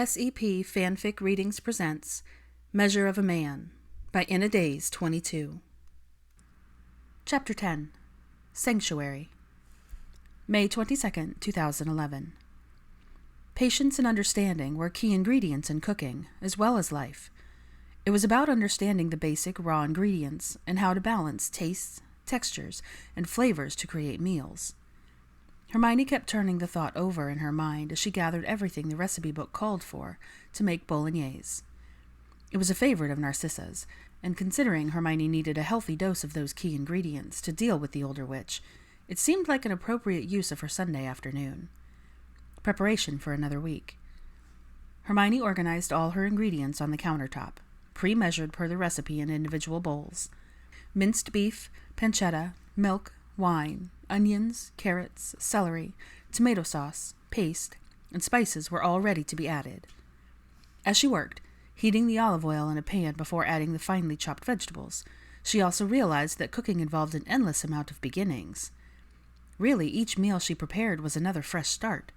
SEP Fanfic Readings presents Measure of a Man by Inna Days 22. Chapter 10. Sanctuary. May 22nd, 2011. Patience and understanding were key ingredients in cooking, as well as life. It was about understanding the basic raw ingredients and how to balance tastes, textures, and flavors to create meals. Hermione kept turning the thought over in her mind as she gathered everything the recipe book called for to make bolognese. It was a favorite of Narcissa's, and considering Hermione needed a healthy dose of those key ingredients to deal with the older witch, it seemed like an appropriate use of her Sunday afternoon. Preparation for another week. Hermione organized all her ingredients on the countertop, pre-measured per the recipe in individual bowls. Minced beef, pancetta, milk, wine, onions, carrots, celery, tomato sauce, paste, and spices were all ready to be added. As she worked, heating the olive oil in a pan before adding the finely chopped vegetables, she also realized that cooking involved an endless amount of beginnings. Really, each meal she prepared was another fresh start.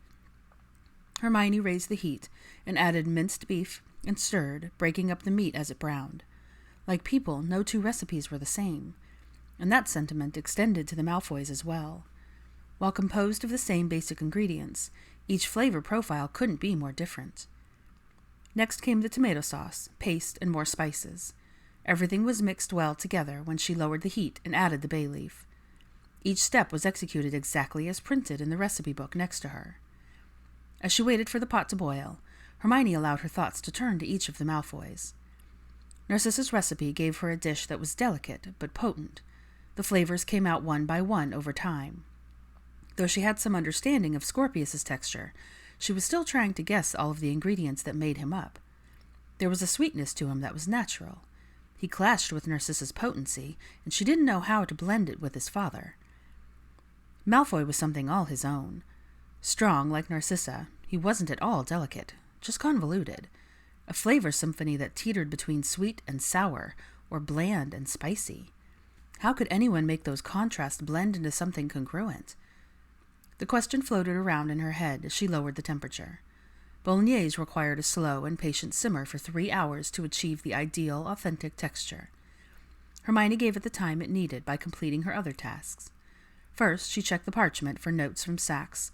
Hermione raised the heat and added minced beef and stirred, breaking up the meat as it browned. Like people, no two recipes were the same, and that sentiment extended to the Malfoys as well. While composed of the same basic ingredients, each flavor profile couldn't be more different. Next came the tomato sauce, paste, and more spices. Everything was mixed well together when she lowered the heat and added the bay leaf. Each step was executed exactly as printed in the recipe book next to her. As she waited for the pot to boil, Hermione allowed her thoughts to turn to each of the Malfoys. Narcissa's recipe gave her a dish that was delicate but potent. The flavors came out one by one over time. Though she had some understanding of Scorpius's texture, she was still trying to guess all of the ingredients that made him up. There was a sweetness to him that was natural. He clashed with Narcissa's potency, and she didn't know how to blend it with his father. Malfoy was something all his own. Strong like Narcissa, he wasn't at all delicate, just convoluted. A flavor symphony that teetered between sweet and sour, or bland and spicy. How could anyone make those contrasts blend into something congruent? The question floated around in her head as she lowered the temperature. Bolognese required a slow and patient simmer for 3 hours to achieve the ideal, authentic texture. Hermione gave it the time it needed by completing her other tasks. First, she checked the parchment for notes from Saxe.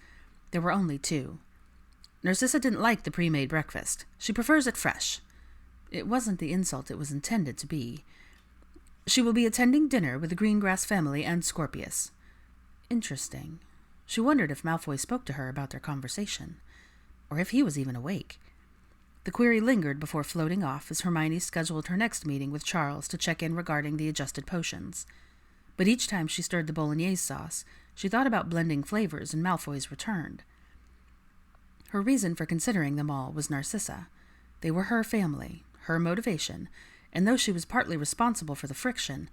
There were only 2. Narcissa didn't like the pre-made breakfast. She prefers it fresh. It wasn't the insult it was intended to be. She will be attending dinner with the Greengrass family and Scorpius. Interesting. She wondered if Malfoy spoke to her about their conversation, or if he was even awake. The query lingered before floating off as Hermione scheduled her next meeting with Charles to check in regarding the adjusted potions. But each time she stirred the bolognese sauce, she thought about blending flavors, and Malfoys returned. Her reason for considering them all was Narcissa. They were her family, her motivation, and though she was partly responsible for the friction,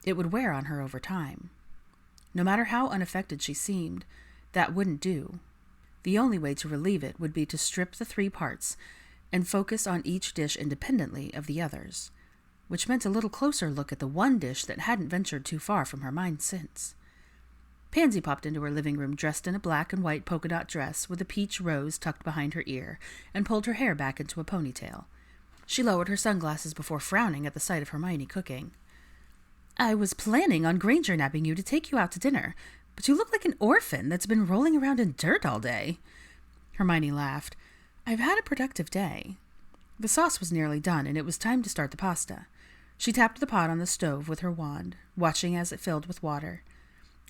it would wear on her over time. No matter how unaffected she seemed, that wouldn't do. The only way to relieve it would be to strip the 3 parts and focus on each dish independently of the others, which meant a little closer look at the one dish that hadn't ventured too far from her mind since. Pansy popped into her living room dressed in a black and white polka dot dress with a peach rose tucked behind her ear and pulled her hair back into a ponytail. She lowered her sunglasses before frowning at the sight of Hermione cooking. "I was planning on Granger nabbing you to take you out to dinner, but you look like an orphan that's been rolling around in dirt all day." Hermione laughed. "I've had a productive day." The sauce was nearly done, and it was time to start the pasta. She tapped the pot on the stove with her wand, watching as it filled with water.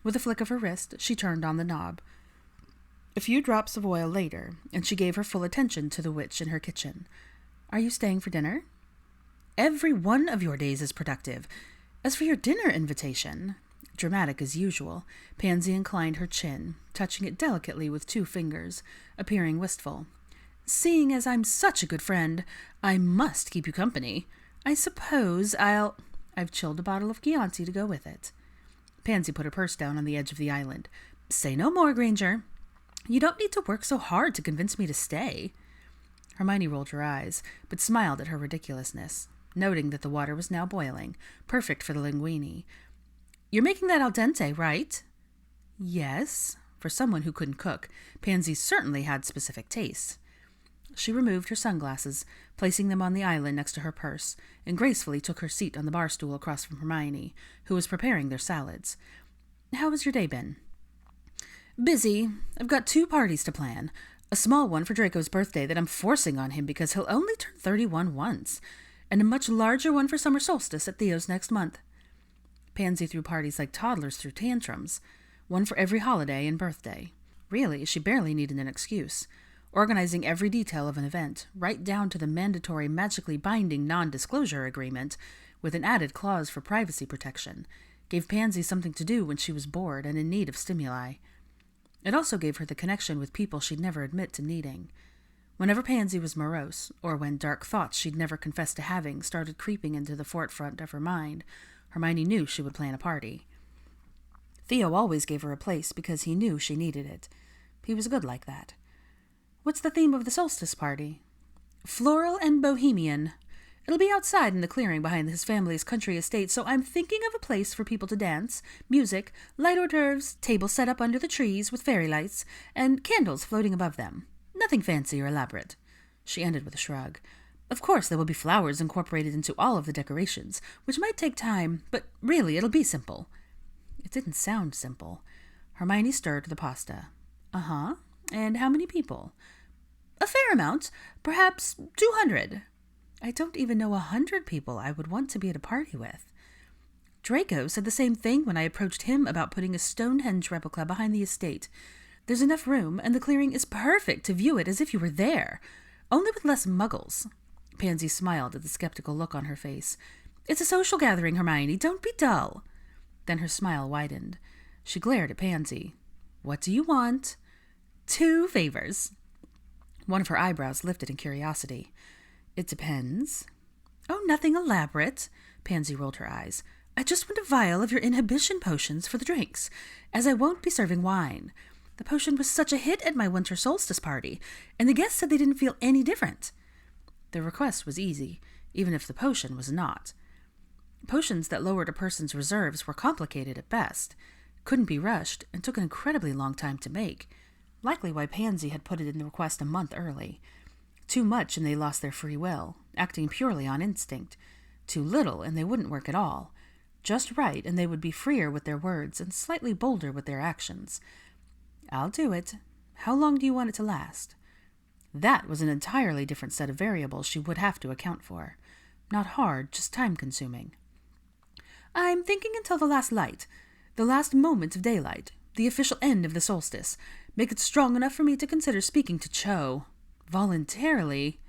With a flick of her wrist, she turned on the knob. A few drops of oil later, and she gave her full attention to the witch in her kitchen. "Are you staying for dinner?" "Every one of your days is productive. As for your dinner invitation," dramatic as usual, Pansy inclined her chin, touching it delicately with 2 fingers, appearing wistful. "Seeing as I'm such a good friend, I must keep you company. I suppose I've chilled a bottle of Chianti to go with it." Pansy put her purse down on the edge of the island. "Say no more, Granger. You don't need to work so hard to convince me to stay." Hermione rolled her eyes, but smiled at her ridiculousness, noting that the water was now boiling, perfect for the linguine. "You're making that al dente, right?" "Yes." For someone who couldn't cook, Pansy certainly had specific tastes. She removed her sunglasses, placing them on the island next to her purse, and gracefully took her seat on the bar stool across from Hermione, who was preparing their salads. "How has your day been?" "Busy. I've got 2 parties to plan. A small one for Draco's birthday that I'm forcing on him because he'll only turn 31 once, and a much larger one for summer solstice at Theo's next month." Pansy threw parties like toddlers threw tantrums, one for every holiday and birthday. Really, she barely needed an excuse. Organizing every detail of an event, right down to the mandatory magically binding non-disclosure agreement, with an added clause for privacy protection, gave Pansy something to do when she was bored and in need of stimuli. It also gave her the connection with people she'd never admit to needing. Whenever Pansy was morose, or when dark thoughts she'd never confessed to having started creeping into the forefront of her mind, Hermione knew she would plan a party. Theo always gave her a place because he knew she needed it. He was good like that. "What's the theme of the solstice party?" "Floral and bohemian. It'll be outside in the clearing behind his family's country estate, so I'm thinking of a place for people to dance, music, light hors d'oeuvres, tables set up under the trees with fairy lights, and candles floating above them. Nothing fancy or elaborate." She ended with a shrug. "Of course there will be flowers incorporated into all of the decorations, which might take time, but really it'll be simple." It didn't sound simple. Hermione stirred the pasta. "Uh-huh. And how many people?" "A fair amount. Perhaps 200. "I don't even know 100 people I would want to be at a party with." "Draco said the same thing when I approached him about putting a Stonehenge replica behind the estate. There's enough room, and the clearing is perfect to view it as if you were there. Only with less muggles." Pansy smiled at the skeptical look on her face. "It's a social gathering, Hermione. Don't be dull." Then her smile widened. She glared at Pansy. "What do you want?" "2 favors." One of her eyebrows lifted in curiosity. "It depends." "Oh, nothing elaborate." Pansy rolled her eyes. "I just want a vial of your inhibition potions for the drinks, as I won't be serving wine. The potion was such a hit at my winter solstice party, and the guests said they didn't feel any different." The request was easy, even if the potion was not. Potions that lowered a person's reserves were complicated at best, couldn't be rushed, and took an incredibly long time to make. Likely why Pansy had put it in the request a month early. Too much and they lost their free will, acting purely on instinct. Too little and they wouldn't work at all. Just right and they would be freer with their words and slightly bolder with their actions. "I'll do it. How long do you want it to last?" That was an entirely different set of variables she would have to account for. Not hard, just time-consuming. "I'm thinking until the last light, the last moment of daylight, the official end of the solstice. Make it strong enough for me to consider speaking to Cho. Voluntarily.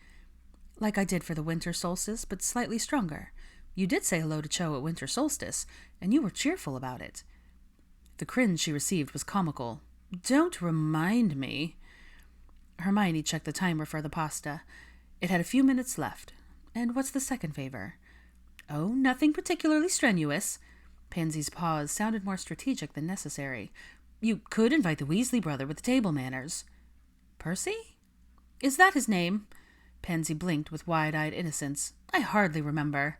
Like I did for the winter solstice, but slightly stronger. You did say hello to Cho at winter solstice, and you were cheerful about it." The cringe she received was comical. "Don't remind me." Hermione checked the timer for the pasta. It had a few minutes left. "And what's the second favor?" "Oh, nothing particularly strenuous." Pansy's pause sounded more strategic than necessary. "You could invite the Weasley brother with the table manners." "Percy? Is that his name?" Pansy blinked with wide-eyed innocence. "I hardly remember."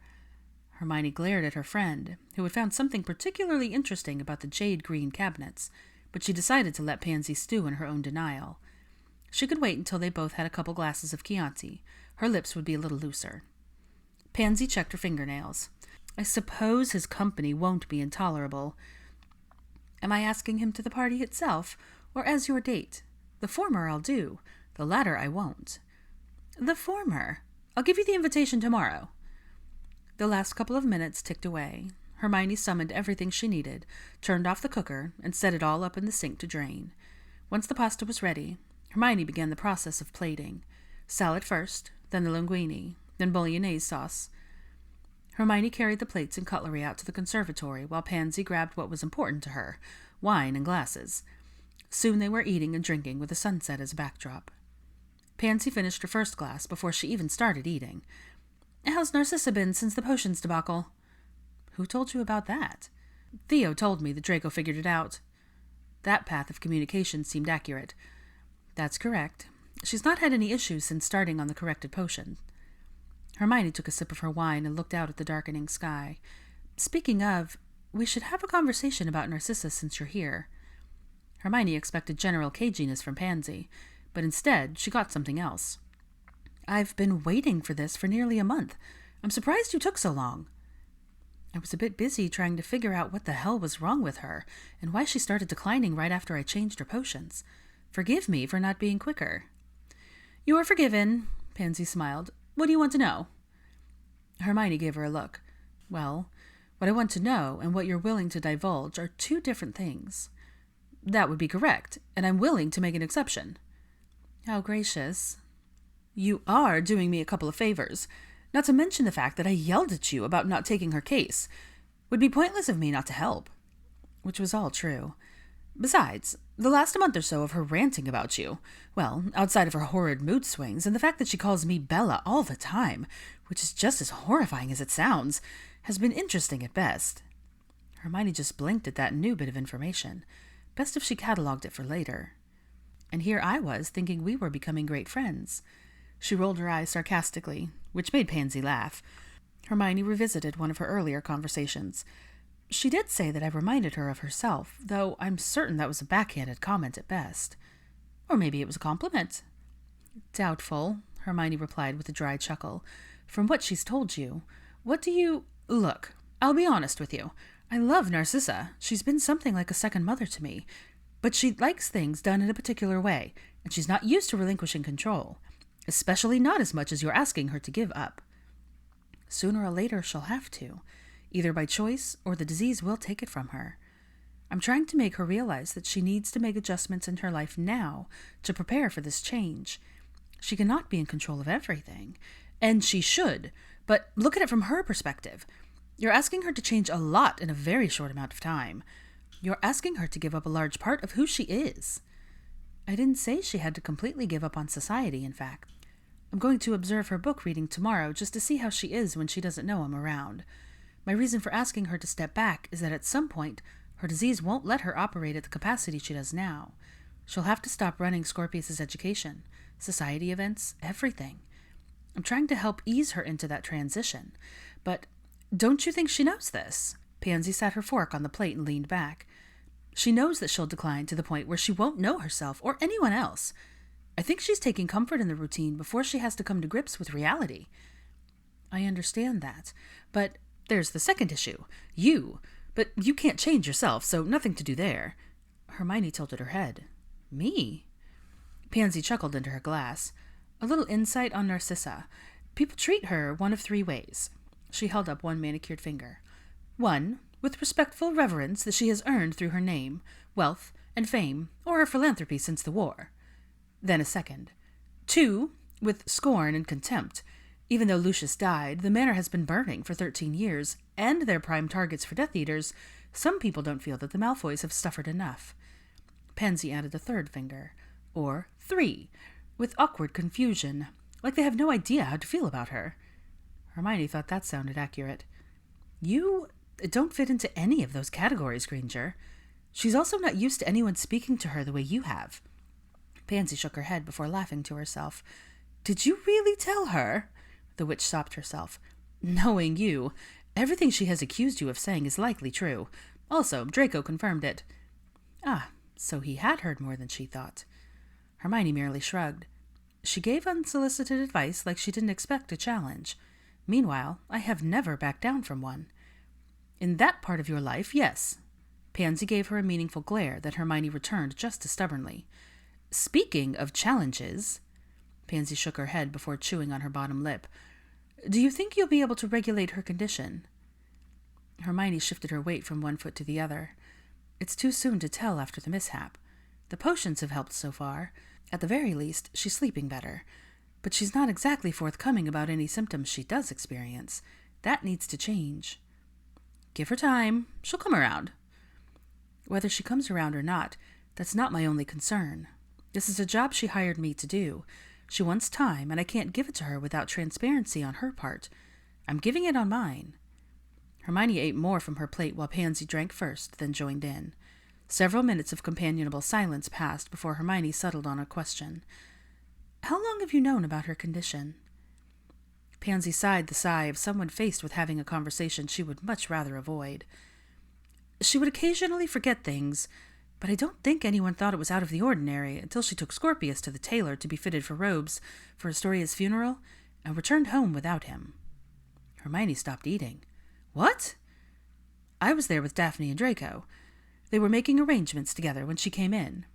Hermione glared at her friend, who had found something particularly interesting about the jade-green cabinets, but she decided to let Pansy stew in her own denial. She could wait until they both had a couple glasses of Chianti. Her lips would be a little looser. Pansy checked her fingernails. "I suppose his company won't be intolerable." "Am I asking him to the party itself, or as your date? The former I'll do. The latter I won't." "The former. I'll give you the invitation tomorrow." The last couple of minutes ticked away. Hermione summoned everything she needed, turned off the cooker, and set it all up in the sink to drain. Once the pasta was ready, Hermione began the process of plating. Salad first, then the linguine, then bolognese sauce. Hermione carried the plates and cutlery out to the conservatory while Pansy grabbed what was important to her, wine and glasses. Soon they were eating and drinking with the sunset as a backdrop. Pansy finished her first glass before she even started eating. "How's Narcissa been since the potions debacle?" "Who told you about that?" "Theo told me that Draco figured it out." That path of communication seemed accurate. "That's correct. She's not had any issues since starting on the corrected potion." Hermione took a sip of her wine and looked out at the darkening sky. "Speaking of, we should have a conversation about Narcissa since you're here." Hermione expected general caginess from Pansy, but instead she got something else. I've been waiting for this for nearly a month. I'm surprised you took so long. I was a bit busy trying to figure out what the hell was wrong with her and why she started declining right after I changed her potions. Forgive me for not being quicker. You are forgiven, Pansy smiled. What do you want to know? Hermione gave her a look. Well, what I want to know and what you're willing to divulge are two different things. That would be correct, and I'm willing to make an exception. How gracious. You are doing me a couple of favors, not to mention the fact that I yelled at you about not taking her case. Would be pointless of me not to help. Which was all true. Besides, the last month or so of her ranting about you, well, outside of her horrid mood swings and the fact that she calls me Bella all the time, which is just as horrifying as it sounds, has been interesting at best. Hermione just blinked at that new bit of information. Best if she catalogued it for later. And here I was thinking we were becoming great friends. She rolled her eyes sarcastically, which made Pansy laugh. Hermione revisited one of her earlier conversations. She did say that I reminded her of herself, though I'm certain that was a backhanded comment at best. Or maybe it was a compliment. Doubtful, Hermione replied with a dry chuckle. From what she's told you, what do you... Look, I'll be honest with you. I love Narcissa. She's been something like a second mother to me. But she likes things done in a particular way, and she's not used to relinquishing control. Especially not as much as you're asking her to give up. Sooner or later she'll have to, either by choice or the disease will take it from her. I'm trying to make her realize that she needs to make adjustments in her life now to prepare for this change. She cannot be in control of everything, and she should, but look at it from her perspective. You're asking her to change a lot in a very short amount of time. You're asking her to give up a large part of who she is. I didn't say she had to completely give up on society, in fact. I'm going to observe her book reading tomorrow just to see how she is when she doesn't know I'm around. My reason for asking her to step back is that at some point, her disease won't let her operate at the capacity she does now. She'll have to stop running Scorpius's education, society events, everything. I'm trying to help ease her into that transition. But don't you think she knows this? Pansy sat her fork on the plate and leaned back. She knows that she'll decline to the point where she won't know herself or anyone else. I think she's taking comfort in the routine before she has to come to grips with reality. I understand that, but there's the second issue. But you can't change yourself, so nothing to do there. Hermione tilted her head. Me? Pansy chuckled into her glass. A little insight on Narcissa. People treat her one of three ways. She held up one manicured finger. 1, with respectful reverence that she has earned through her name, wealth, and fame, or her philanthropy since the war. Then a second. 2, with scorn and contempt. Even though Lucius died, the manor has been burning for 13 years, and they're prime targets for Death Eaters. Some people don't feel that the Malfoys have suffered enough. Pansy added a third finger. Or 3, with awkward confusion, like they have no idea how to feel about her. Hermione thought that sounded accurate. You don't fit into any of those categories, Granger. She's also not used to anyone speaking to her the way you have. Pansy shook her head before laughing to herself. Did you really tell her? The witch stopped herself. Knowing you, everything she has accused you of saying is likely true. Also, Draco confirmed it. Ah, so he had heard more than she thought. Hermione merely shrugged. She gave unsolicited advice like she didn't expect a challenge. Meanwhile, I have never backed down from one. In that part of your life, yes. Pansy gave her a meaningful glare that Hermione returned just as stubbornly. Speaking of challenges, Pansy shook her head before chewing on her bottom lip. Do you think you'll be able to regulate her condition? Hermione shifted her weight from one foot to the other. It's too soon to tell after the mishap. The potions have helped so far. At the very least, she's sleeping better. But she's not exactly forthcoming about any symptoms she does experience. That needs to change. Give her time. She'll come around. Whether she comes around or not, that's not my only concern. This is a job she hired me to do. She wants time, and I can't give it to her without transparency on her part. I'm giving it on mine. Hermione ate more from her plate while Pansy drank first, then joined in. Several minutes of companionable silence passed before Hermione settled on a question. How long have you known about her condition? Pansy sighed the sigh of someone faced with having a conversation she would much rather avoid. She would occasionally forget things, But I don't think anyone thought it was out of the ordinary until she took Scorpius to the tailor to be fitted for robes for Astoria's funeral and returned home without him. Hermione stopped eating. What? I was there with Daphne and Draco. They were making arrangements together when she came in.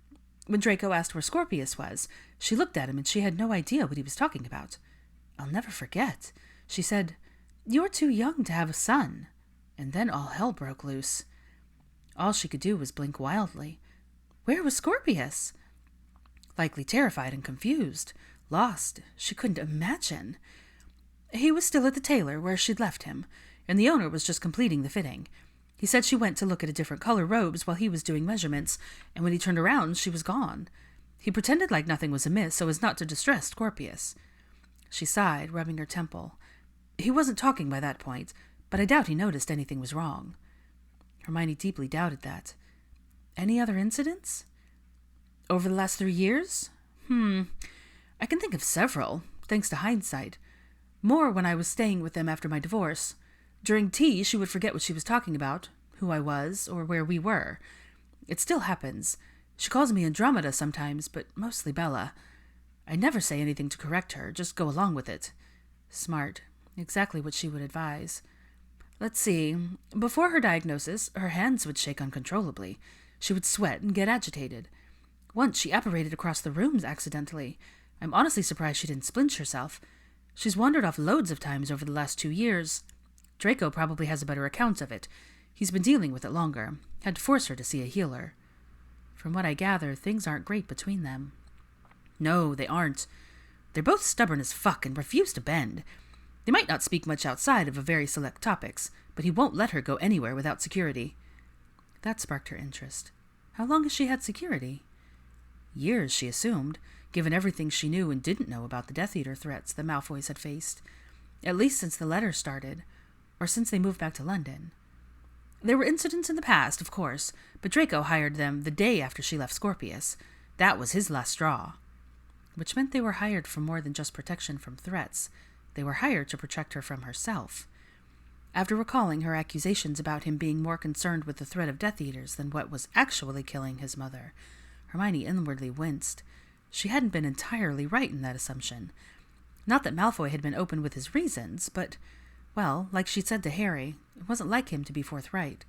When Draco asked where Scorpius was, she looked at him and she had no idea what he was talking about. I'll never forget. She said, "You're too young to have a son." And then all hell broke loose. All she could do was blink wildly. Where was Scorpius? Likely terrified and confused. Lost. She couldn't imagine. He was still at the tailor where she'd left him, and the owner was just completing the fitting. He said she went to look at a different color robes while he was doing measurements, and when he turned around, she was gone. He pretended like nothing was amiss so as not to distress Scorpius. She sighed, rubbing her temple. He wasn't talking by that point, but I doubt he noticed anything was wrong. Hermione deeply doubted that. Any other incidents? Over the last 3 years? I can think of several, thanks to hindsight. More when I was staying with them after my divorce. During tea, she would forget what she was talking about, who I was, or where we were. It still happens. She calls me Andromeda sometimes, but mostly Bella. I never say anything to correct her, just go along with it. Smart. Exactly what she would advise. Let's see. Before her diagnosis, her hands would shake uncontrollably. She would sweat and get agitated. Once she apparated across the rooms accidentally. I'm honestly surprised she didn't splinch herself. She's wandered off loads of times over the last 2 years. Draco probably has a better account of it. He's been dealing with it longer. Had to force her to see a healer. From what I gather, things aren't great between them. No, they aren't. They're both stubborn as fuck and refuse to bend. They might not speak much outside of a very select topics, but he won't let her go anywhere without security. That sparked her interest. How long has she had security? Years, she assumed, given everything she knew and didn't know about the Death Eater threats the Malfoys had faced. At least since the letter started, or since they moved back to London. There were incidents in the past, of course, but Draco hired them the day after she left Scorpius. That was his last straw. Which meant they were hired for more than just protection from threats. They were hired to protect her from herself. After recalling her accusations about him being more concerned with the threat of Death Eaters than what was actually killing his mother, Hermione inwardly winced. She hadn't been entirely right in that assumption. Not that Malfoy had been open with his reasons, but, well, like she said to Harry, it wasn't like him to be forthright.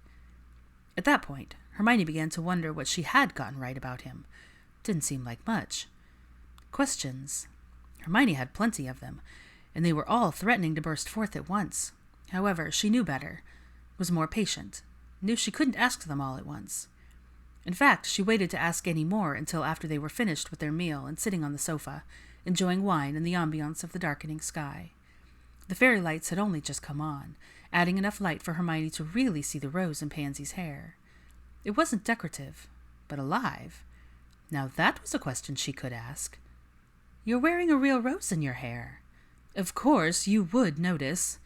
At that point, Hermione began to wonder what she had gotten right about him. Didn't seem like much. Questions. Hermione had plenty of them, and they were all threatening to burst forth at once. However, she knew better, was more patient, knew she couldn't ask them all at once. In fact, she waited to ask any more until after they were finished with their meal and sitting on the sofa, enjoying wine and the ambiance of the darkening sky. The fairy lights had only just come on, adding enough light for Hermione to really see the rose in Pansy's hair. It wasn't decorative, but alive. Now that was a question she could ask. "You're wearing a real rose in your hair. Of course, you would notice."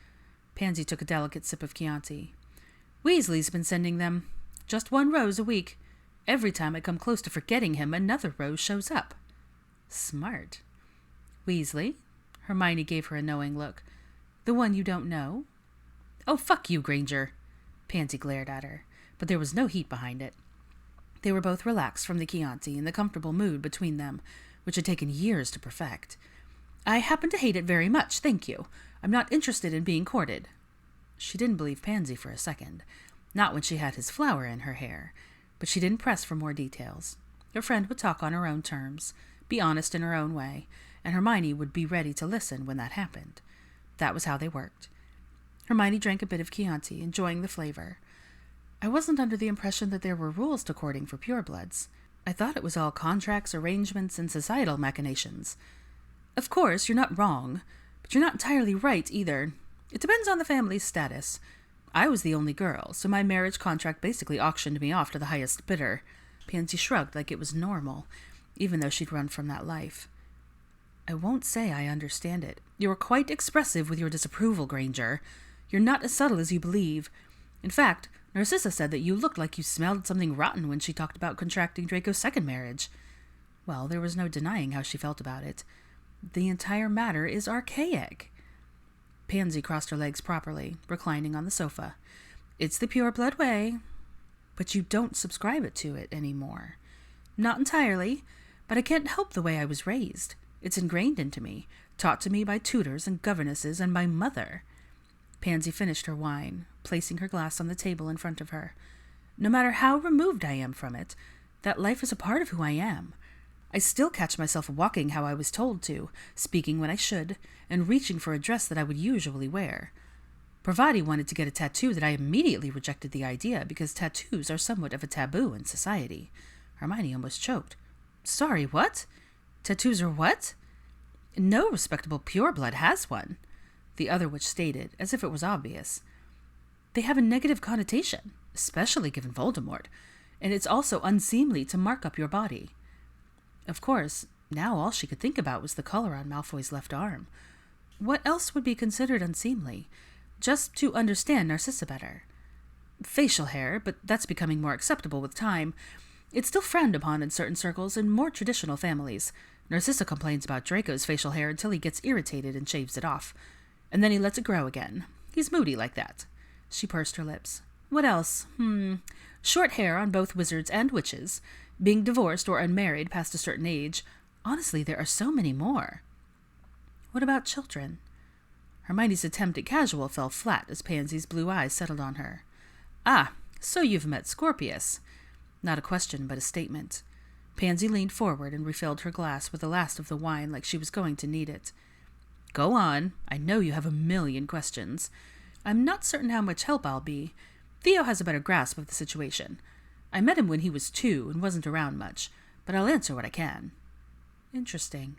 Pansy took a delicate sip of Chianti. "Weasley's been sending them. Just 1 rose a week. Every time I come close to forgetting him, another rose shows up." Smart. "Weasley?" Hermione gave her a knowing look. "The one you don't know?" "Oh, fuck you, Granger." Pansy glared at her, but there was no heat behind it. They were both relaxed from the Chianti and the comfortable mood between them, which had taken years to perfect. "I happen to hate it very much, thank you. I'm not interested in being courted." She didn't believe Pansy for a second, not when she had his flower in her hair, but she didn't press for more details. Her friend would talk on her own terms, be honest in her own way, and Hermione would be ready to listen when that happened. That was how they worked. Hermione drank a bit of Chianti, enjoying the flavor. "I wasn't under the impression that there were rules to courting for purebloods. I thought it was all contracts, arrangements, and societal machinations. Of course, you're not wrong, but you're not entirely right either. It depends on the family's status. I was the only girl, so my marriage contract basically auctioned me off to the highest bidder." Pansy shrugged like it was normal, even though she'd run from that life. "I won't say I understand it. You were quite expressive with your disapproval, Granger. You're not as subtle as you believe. In fact, Narcissa said that you looked like you smelled something rotten when she talked about contracting Draco's second marriage." Well, there was no denying how she felt about it. The entire matter is archaic. Pansy crossed her legs properly, reclining on the sofa. "It's the pure-blood way." But you don't subscribe to it anymore. Not entirely, but I can't help the way I was raised. It's ingrained into me, taught to me by tutors and governesses and my mother. Pansy finished her wine, placing her glass on the table in front of her. No matter how removed I am from it, that life is a part of who I am. I still catch myself walking how I was told to, speaking when I should, and reaching for a dress that I would usually wear. Parvati wanted to get a tattoo that I immediately rejected the idea because tattoos are somewhat of a taboo in society. Hermione almost choked. Sorry, what? Tattoos are what? No respectable pureblood has one, the other witch stated, as if it was obvious. They have a negative connotation, especially given Voldemort, and it's also unseemly to mark up your body. Of course, now all she could think about was the color on Malfoy's left arm. What else would be considered unseemly? Just to understand Narcissa better. Facial hair, but that's becoming more acceptable with time. It's still frowned upon in certain circles in more traditional families. Narcissa complains about Draco's facial hair until he gets irritated and shaves it off. And then he lets it grow again. He's moody like that. She pursed her lips. What else? Short hair on both wizards and witches. Being divorced or unmarried past a certain age. Honestly, there are so many more. What about children? Hermione's attempt at casual fell flat as Pansy's blue eyes settled on her. Ah, so you've met Scorpius. Not a question, but a statement. Pansy leaned forward and refilled her glass with the last of the wine like she was going to need it. Go on. I know you have a million questions. I'm not certain how much help I'll be. Theo has a better grasp of the situation. I met him when he was 2 and wasn't around much, but I'll answer what I can. Interesting.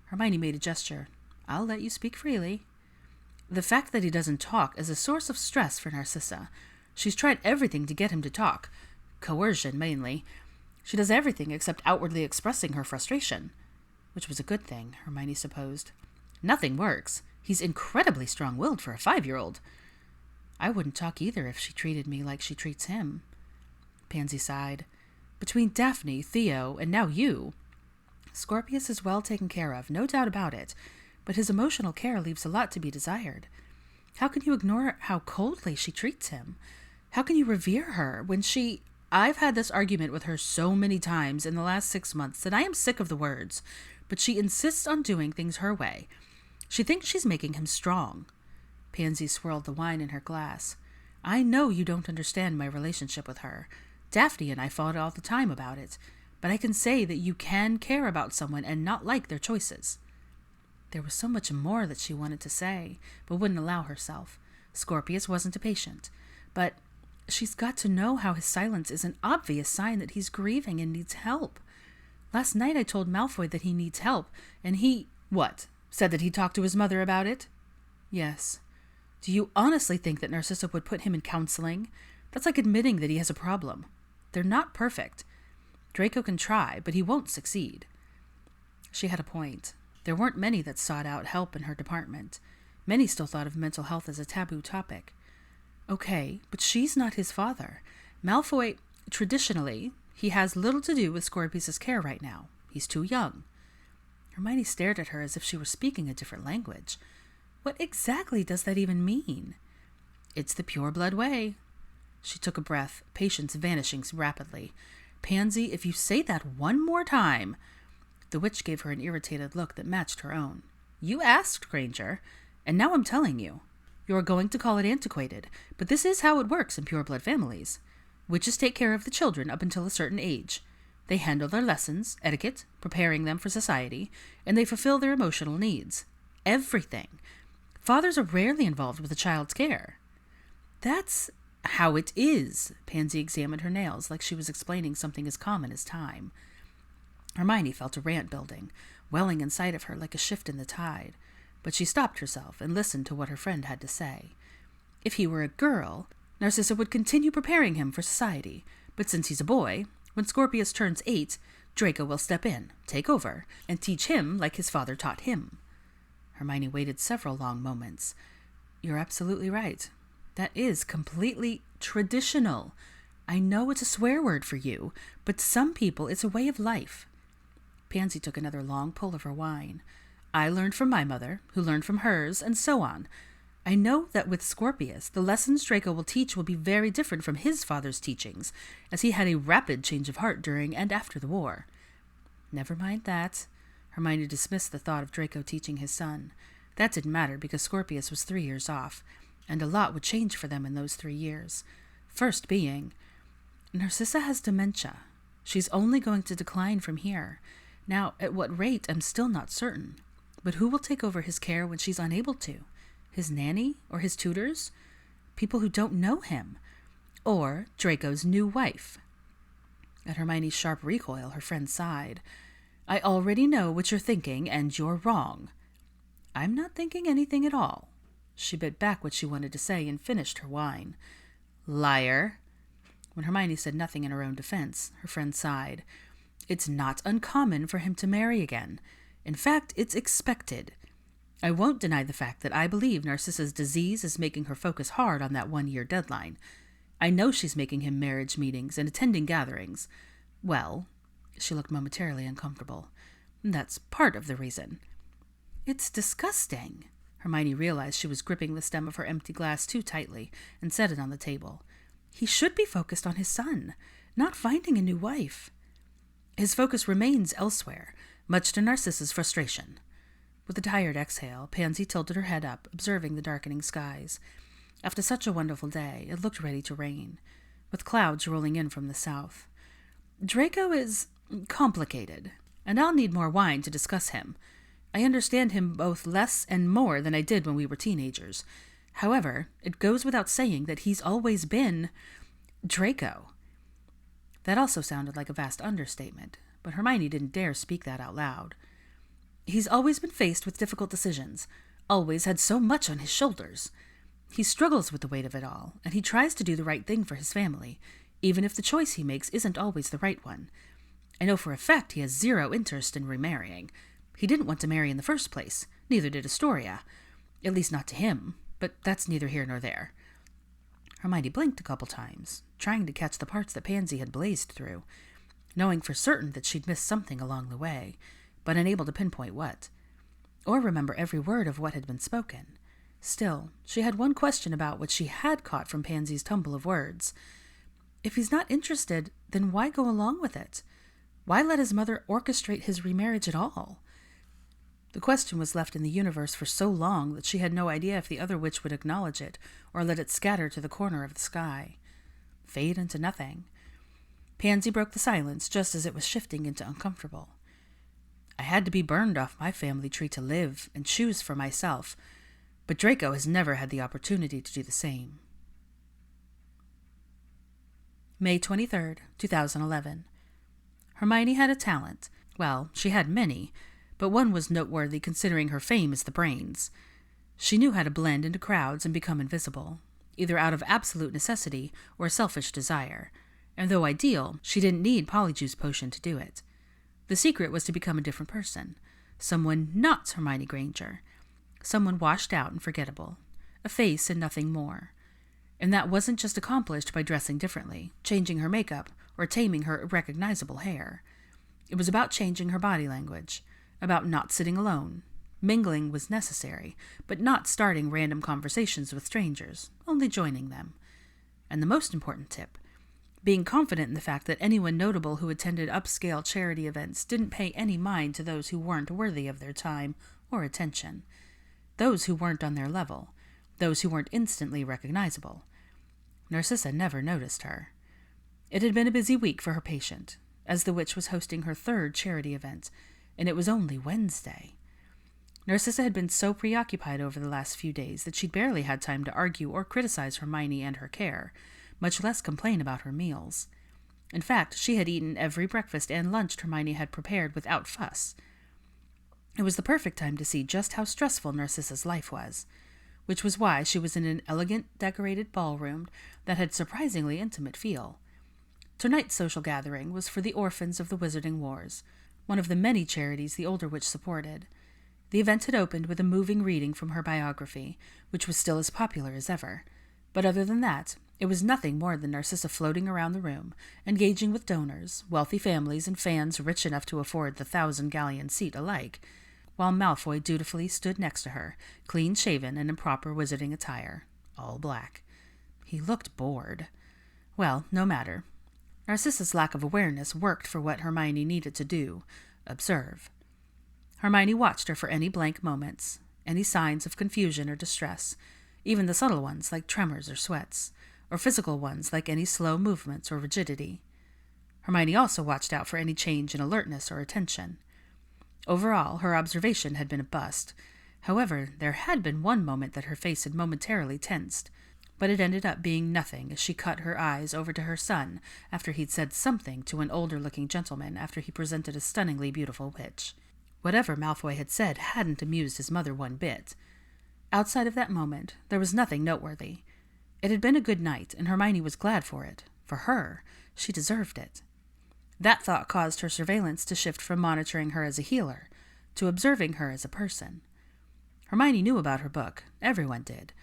Hermione made a gesture. I'll let you speak freely. The fact that he doesn't talk is a source of stress for Narcissa. She's tried everything to get him to talk. Coercion, mainly. She does everything except outwardly expressing her frustration. Which was a good thing, Hermione supposed. Nothing works. He's incredibly strong-willed for a 5-year-old. I wouldn't talk either if she treated me like she treats him. Pansy sighed. Between Daphne, Theo, and now you. Scorpius is well taken care of, no doubt about it, but his emotional care leaves a lot to be desired. How can you ignore how coldly she treats him? How can you revere her when she... I've had this argument with her so many times in the last 6 months that I am sick of the words, but she insists on doing things her way. She thinks she's making him strong. Pansy swirled the wine in her glass. I know you don't understand my relationship with her. Daphne and I fought all the time about it, but I can say that you can care about someone and not like their choices. There was so much more that she wanted to say, but wouldn't allow herself. Scorpius wasn't a patient, but she's got to know how his silence is an obvious sign that he's grieving and needs help. Last night I told Malfoy that he needs help, and he... What? Said that he talked to his mother about it? Yes. Do you honestly think that Narcissa would put him in counseling? That's like admitting that he has a problem. They're not perfect. Draco can try, but he won't succeed. She had a point. There weren't many that sought out help in her department. Many still thought of mental health as a taboo topic. Okay, but she's not his father. Malfoy, traditionally, he has little to do with Scorpius's care right now. He's too young. Hermione stared at her as if she were speaking a different language. What exactly does that even mean? It's the pure-blood way. She took a breath, patience vanishing rapidly. Pansy, if you say that one more time... The witch gave her an irritated look that matched her own. You asked, Granger, and now I'm telling you. You're going to call it antiquated, but this is how it works in pure-blood families. Witches take care of the children up until a certain age. They handle their lessons, etiquette, preparing them for society, and they fulfill their emotional needs. Everything. Fathers are rarely involved with a child's care. That's how it is. Pansy examined her nails like she was explaining something as common as time. Hermione felt a rant building, welling inside of her like a shift in the tide, but she stopped herself and listened to what her friend had to say. If he were a girl, Narcissa would continue preparing him for society, but since he's a boy, when Scorpius turns 8, Draco will step in, take over, and teach him like his father taught him. Hermione waited several long moments. You're absolutely right. That is completely traditional. I know it's a swear word for you, but to some people it's a way of life. Pansy took another long pull of her wine. I learned from my mother, who learned from hers, and so on. I know that with Scorpius, the lessons Draco will teach will be very different from his father's teachings, as he had a rapid change of heart during and after the war. Never mind that. Hermione dismissed the thought of Draco teaching his son. That didn't matter because Scorpius was 3 years off, and a lot would change for them in those 3 years. First being, Narcissa has dementia. She's only going to decline from here. Now, at what rate, I'm still not certain. But who will take over his care when she's unable to? His nanny or his tutors? People who don't know him? Or Draco's new wife? At Hermione's sharp recoil, her friend sighed. I already know what you're thinking, and you're wrong. I'm not thinking anything at all. She bit back what she wanted to say and finished her wine. Liar. When Hermione said nothing in her own defense, her friend sighed. It's not uncommon for him to marry again. In fact, it's expected. I won't deny the fact that I believe Narcissa's disease is making her focus hard on that 1-year deadline. I know she's making him marriage meetings and attending gatherings. Well, she looked momentarily uncomfortable. That's part of the reason. It's disgusting. Hermione realized she was gripping the stem of her empty glass too tightly and set it on the table. He should be focused on his son, not finding a new wife. His focus remains elsewhere, much to Narcissa's frustration. With a tired exhale, Pansy tilted her head up, observing the darkening skies. After such a wonderful day, it looked ready to rain, with clouds rolling in from the south. Draco is complicated, and I'll need more wine to discuss him. I understand him both less and more than I did when we were teenagers. However, it goes without saying that he's always been Draco. That also sounded like a vast understatement, but Hermione didn't dare speak that out loud. He's always been faced with difficult decisions, always had so much on his shoulders. He struggles with the weight of it all, and he tries to do the right thing for his family, even if the choice he makes isn't always the right one. I know for a fact he has zero interest in remarrying. He didn't want to marry in the first place, neither did Astoria. At least not to him, but that's neither here nor there. Hermione blinked a couple times, trying to catch the parts that Pansy had blazed through, knowing for certain that she'd missed something along the way, but unable to pinpoint what, or remember every word of what had been spoken. Still, she had one question about what she had caught from Pansy's tumble of words. If he's not interested, then why go along with it? Why let his mother orchestrate his remarriage at all? The question was left in the universe for so long that she had no idea if the other witch would acknowledge it or let it scatter to the corner of the sky. Fade into nothing. Pansy broke the silence just as it was shifting into uncomfortable. I had to be burned off my family tree to live and choose for myself, but Draco has never had the opportunity to do the same. May 23rd, 2011. Hermione had a talent. Well, she had many, but one was noteworthy considering her fame as the brains. She knew how to blend into crowds and become invisible, either out of absolute necessity or selfish desire, and though ideal, she didn't need Polyjuice Potion to do it. The secret was to become a different person, someone not Hermione Granger, someone washed out and forgettable, a face and nothing more. And that wasn't just accomplished by dressing differently, changing her makeup, or taming her irrecognizable hair. It was about changing her body language, about not sitting alone. Mingling was necessary, but not starting random conversations with strangers, only joining them. And the most important tip, being confident in the fact that anyone notable who attended upscale charity events didn't pay any mind to those who weren't worthy of their time or attention, those who weren't on their level, those who weren't instantly recognizable. Narcissa never noticed her. It had been a busy week for her patient, as the witch was hosting her 3rd charity event, and it was only Wednesday. Narcissa had been so preoccupied over the last few days that she'd barely had time to argue or criticize Hermione and her care, much less complain about her meals. In fact, she had eaten every breakfast and lunch Hermione had prepared without fuss. It was the perfect time to see just how stressful Narcissa's life was, which was why she was in an elegant, decorated ballroom that had surprisingly intimate feel. Tonight's social gathering was for the orphans of the Wizarding Wars, one of the many charities the older witch supported. The event had opened with a moving reading from her biography, which was still as popular as ever. But other than that, it was nothing more than Narcissa floating around the room, engaging with donors, wealthy families, and fans rich enough to afford the 1,000-galleon seat alike, while Malfoy dutifully stood next to her, clean-shaven and in proper wizarding attire, all black. He looked bored. Well, no matter. Narcissa's lack of awareness worked for what Hermione needed to do: observe. Hermione watched her for any blank moments, any signs of confusion or distress, even the subtle ones like tremors or sweats, or physical ones like any slow movements or rigidity. Hermione also watched out for any change in alertness or attention. Overall, her observation had been a bust. However, there had been one moment that her face had momentarily tensed, but it ended up being nothing as she cut her eyes over to her son after he'd said something to an older-looking gentleman after he presented a stunningly beautiful witch. Whatever Malfoy had said hadn't amused his mother one bit. Outside of that moment, there was nothing noteworthy. It had been a good night, and Hermione was glad for it. For her, she deserved it. That thought caused her surveillance to shift from monitoring her as a healer to observing her as a person. Hermione knew about her book, everyone did,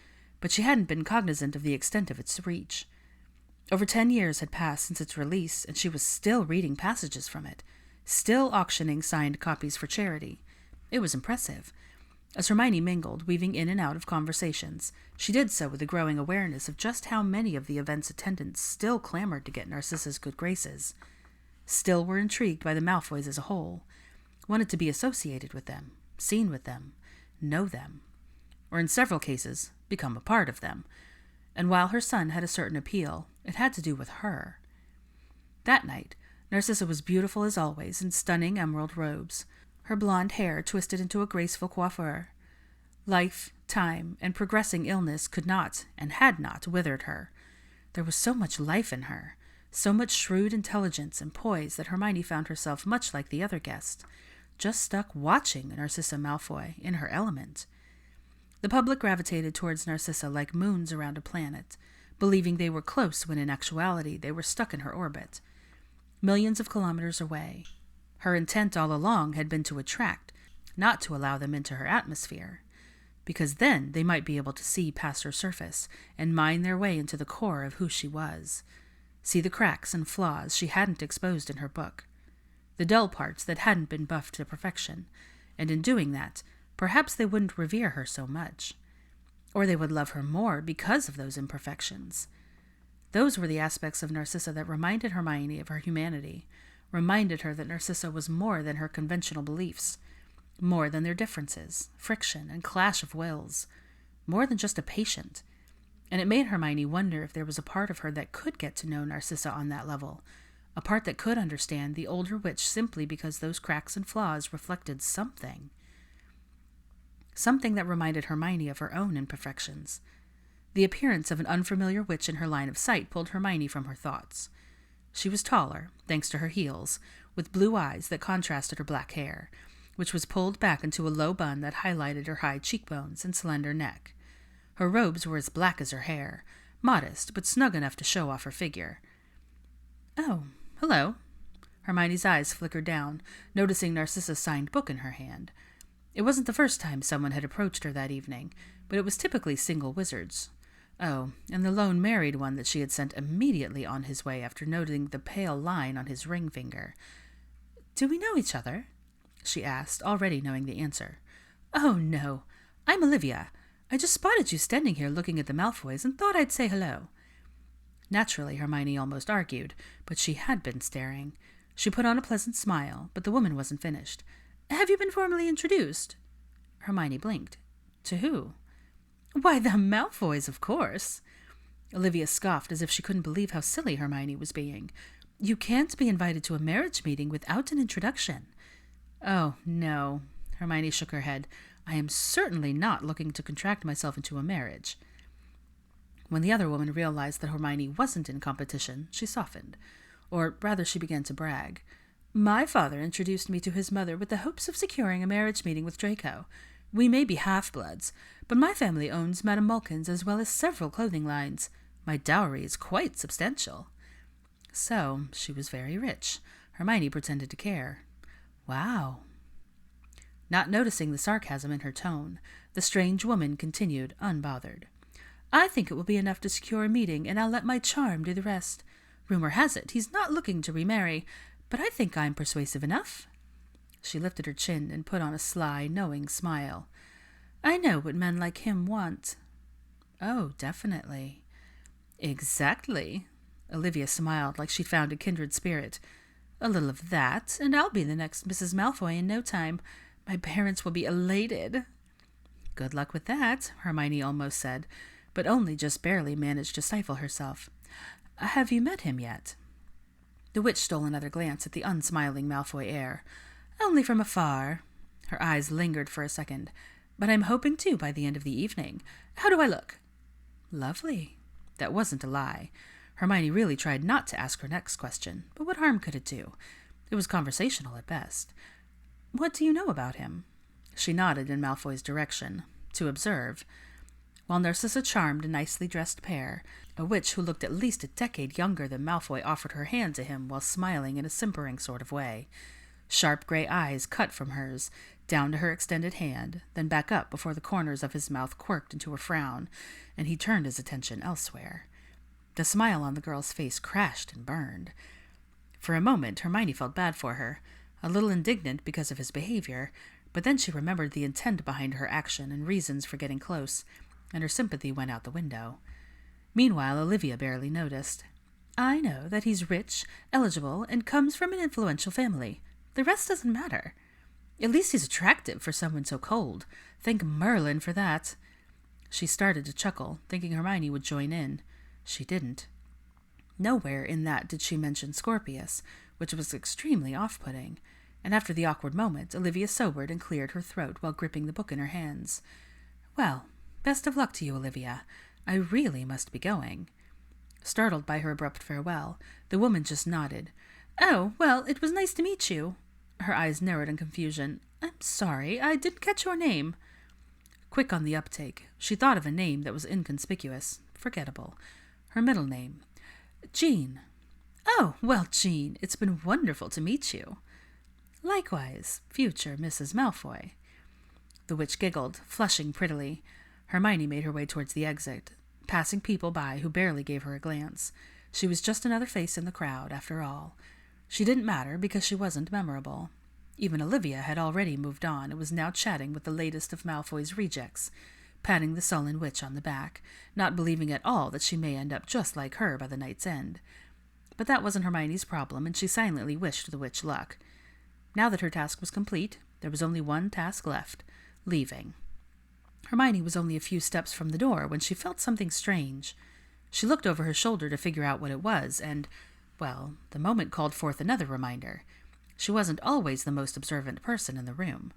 but she hadn't been cognizant of the extent of its reach. Over 10 years had passed since its release, and she was still reading passages from it, still auctioning signed copies for charity. It was impressive. As Hermione mingled, weaving in and out of conversations, she did so with a growing awareness of just how many of the event's attendants still clamored to get Narcissa's good graces, still were intrigued by the Malfoys as a whole, wanted to be associated with them, seen with them, know them, or in several cases, become a part of them. And while her son had a certain appeal, it had to do with her. That night, Narcissa was beautiful as always in stunning emerald robes, her blonde hair twisted into a graceful coiffure. Life, time, and progressing illness could not, and had not, withered her. There was so much life in her, so much shrewd intelligence and poise that Hermione found herself much like the other guest, just stuck watching Narcissa Malfoy in her element. The public gravitated towards Narcissa like moons around a planet, believing they were close when in actuality they were stuck in her orbit, millions of kilometers away. Her intent all along had been to attract, not to allow them into her atmosphere, because then they might be able to see past her surface and mine their way into the core of who she was, see the cracks and flaws she hadn't exposed in her book, the dull parts that hadn't been buffed to perfection, and in doing that, perhaps they wouldn't revere her so much, or they would love her more because of those imperfections. Those were the aspects of Narcissa that reminded Hermione of her humanity, reminded her that Narcissa was more than her conventional beliefs, more than their differences, friction, and clash of wills, more than just a patient. And it made Hermione wonder if there was a part of her that could get to know Narcissa on that level, a part that could understand the older witch simply because those cracks and flaws reflected something. Something that reminded Hermione of her own imperfections. The appearance of an unfamiliar witch in her line of sight pulled Hermione from her thoughts. She was taller, thanks to her heels, with blue eyes that contrasted her black hair, which was pulled back into a low bun that highlighted her high cheekbones and slender neck. Her robes were as black as her hair, modest but snug enough to show off her figure. "Oh, hello." Hermione's eyes flickered down, noticing Narcissa's signed book in her hand. It wasn't the first time someone had approached her that evening, but it was typically single wizards. Oh, and the lone married one that she had sent immediately on his way after noting the pale line on his ring finger. "Do we know each other?" she asked, already knowing the answer. "Oh, no. I'm Olivia. I just spotted you standing here looking at the Malfoys and thought I'd say hello." Naturally, Hermione almost argued, but she had been staring. She put on a pleasant smile, but the woman wasn't finished. "Have you been formally introduced?" Hermione blinked. "To who?" "Why, the Malfoys, of course." Olivia scoffed as if she couldn't believe how silly Hermione was being. "You can't be invited to a marriage meeting without an introduction." "Oh, no." Hermione shook her head. "I am certainly not looking to contract myself into a marriage." When the other woman realized that Hermione wasn't in competition, she softened. Or rather, she began to brag. "My father introduced me to his mother with the hopes of securing a marriage meeting with Draco. We may be half-bloods, but my family owns Madame Malkin's as well as several clothing lines. My dowry is quite substantial." So, she was very rich. Hermione pretended to care. "Wow." Not noticing the sarcasm in her tone, the strange woman continued, unbothered. "I think it will be enough to secure a meeting, and I'll let my charm do the rest. Rumor has it he's not looking to remarry, but I think I'm persuasive enough." She lifted her chin and put on a sly, knowing smile. I know what men like him want. Oh, definitely. Exactly. Olivia smiled like she'd found a kindred spirit. A little of that, and I'll be the next Mrs. Malfoy in no time. My parents will be elated. Good luck with that, Hermione almost said, but only just barely managed to stifle herself. Have you met him yet? The witch stole another glance at the unsmiling Malfoy heir. Only from afar. Her eyes lingered for a second. But I'm hoping to by the end of the evening. How do I look? Lovely. That wasn't a lie. Hermione really tried not to ask her next question, but what harm could it do? It was conversational at best. What do you know about him? She nodded in Malfoy's direction, to observe. While Narcissa charmed a nicely dressed pair, a witch who looked at least a decade younger than Malfoy offered her hand to him while smiling in a simpering sort of way. Sharp gray eyes cut from hers, down to her extended hand, then back up before the corners of his mouth quirked into a frown, and he turned his attention elsewhere. The smile on the girl's face crashed and burned. For a moment, Hermione felt bad for her, a little indignant because of his behavior, but then she remembered the intent behind her action and reasons for getting close, and her sympathy went out the window. Meanwhile, Olivia barely noticed. I know that he's rich, eligible, and comes from an influential family. The rest doesn't matter. At least he's attractive for someone so cold. Thank Merlin for that. She started to chuckle, thinking Hermione would join in. She didn't. Nowhere in that did she mention Scorpius, which was extremely off-putting, and after the awkward moment, Olivia sobered and cleared her throat while gripping the book in her hands. Well, best of luck to you, Olivia. I really must be going. Startled by her abrupt farewell, the woman just nodded. Oh, well, it was nice to meet you. Her eyes narrowed in confusion. I'm sorry, I didn't catch your name. Quick on the uptake, she thought of a name that was inconspicuous, forgettable. Her middle name. Jean. Oh, well, Jean, it's been wonderful to meet you. Likewise, future Mrs. Malfoy. The witch giggled, flushing prettily. Hermione made her way towards the exit, passing people by who barely gave her a glance. She was just another face in the crowd, after all. She didn't matter because she wasn't memorable. Even Olivia had already moved on and was now chatting with the latest of Malfoy's rejects, patting the sullen witch on the back, not believing at all that she may end up just like her by the night's end. But that wasn't Hermione's problem, and she silently wished the witch luck. Now that her task was complete, there was only one task left, leaving. Hermione was only a few steps from the door when she felt something strange. She looked over her shoulder to figure out what it was, and, well, the moment called forth another reminder. She wasn't always the most observant person in the room.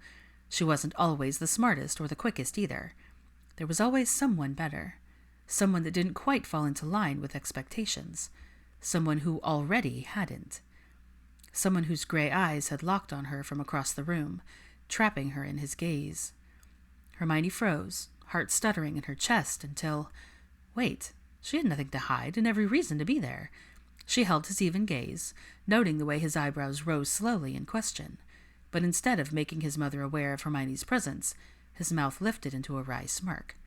She wasn't always the smartest or the quickest either. There was always someone better, someone that didn't quite fall into line with expectations, someone who already hadn't, someone whose gray eyes had locked on her from across the room, trapping her in his gaze. Hermione froze, heart stuttering in her chest until... Wait, she had nothing to hide and every reason to be there. She held his even gaze, noting the way his eyebrows rose slowly in question, but instead of making his mother aware of Hermione's presence, his mouth lifted into a wry smirk.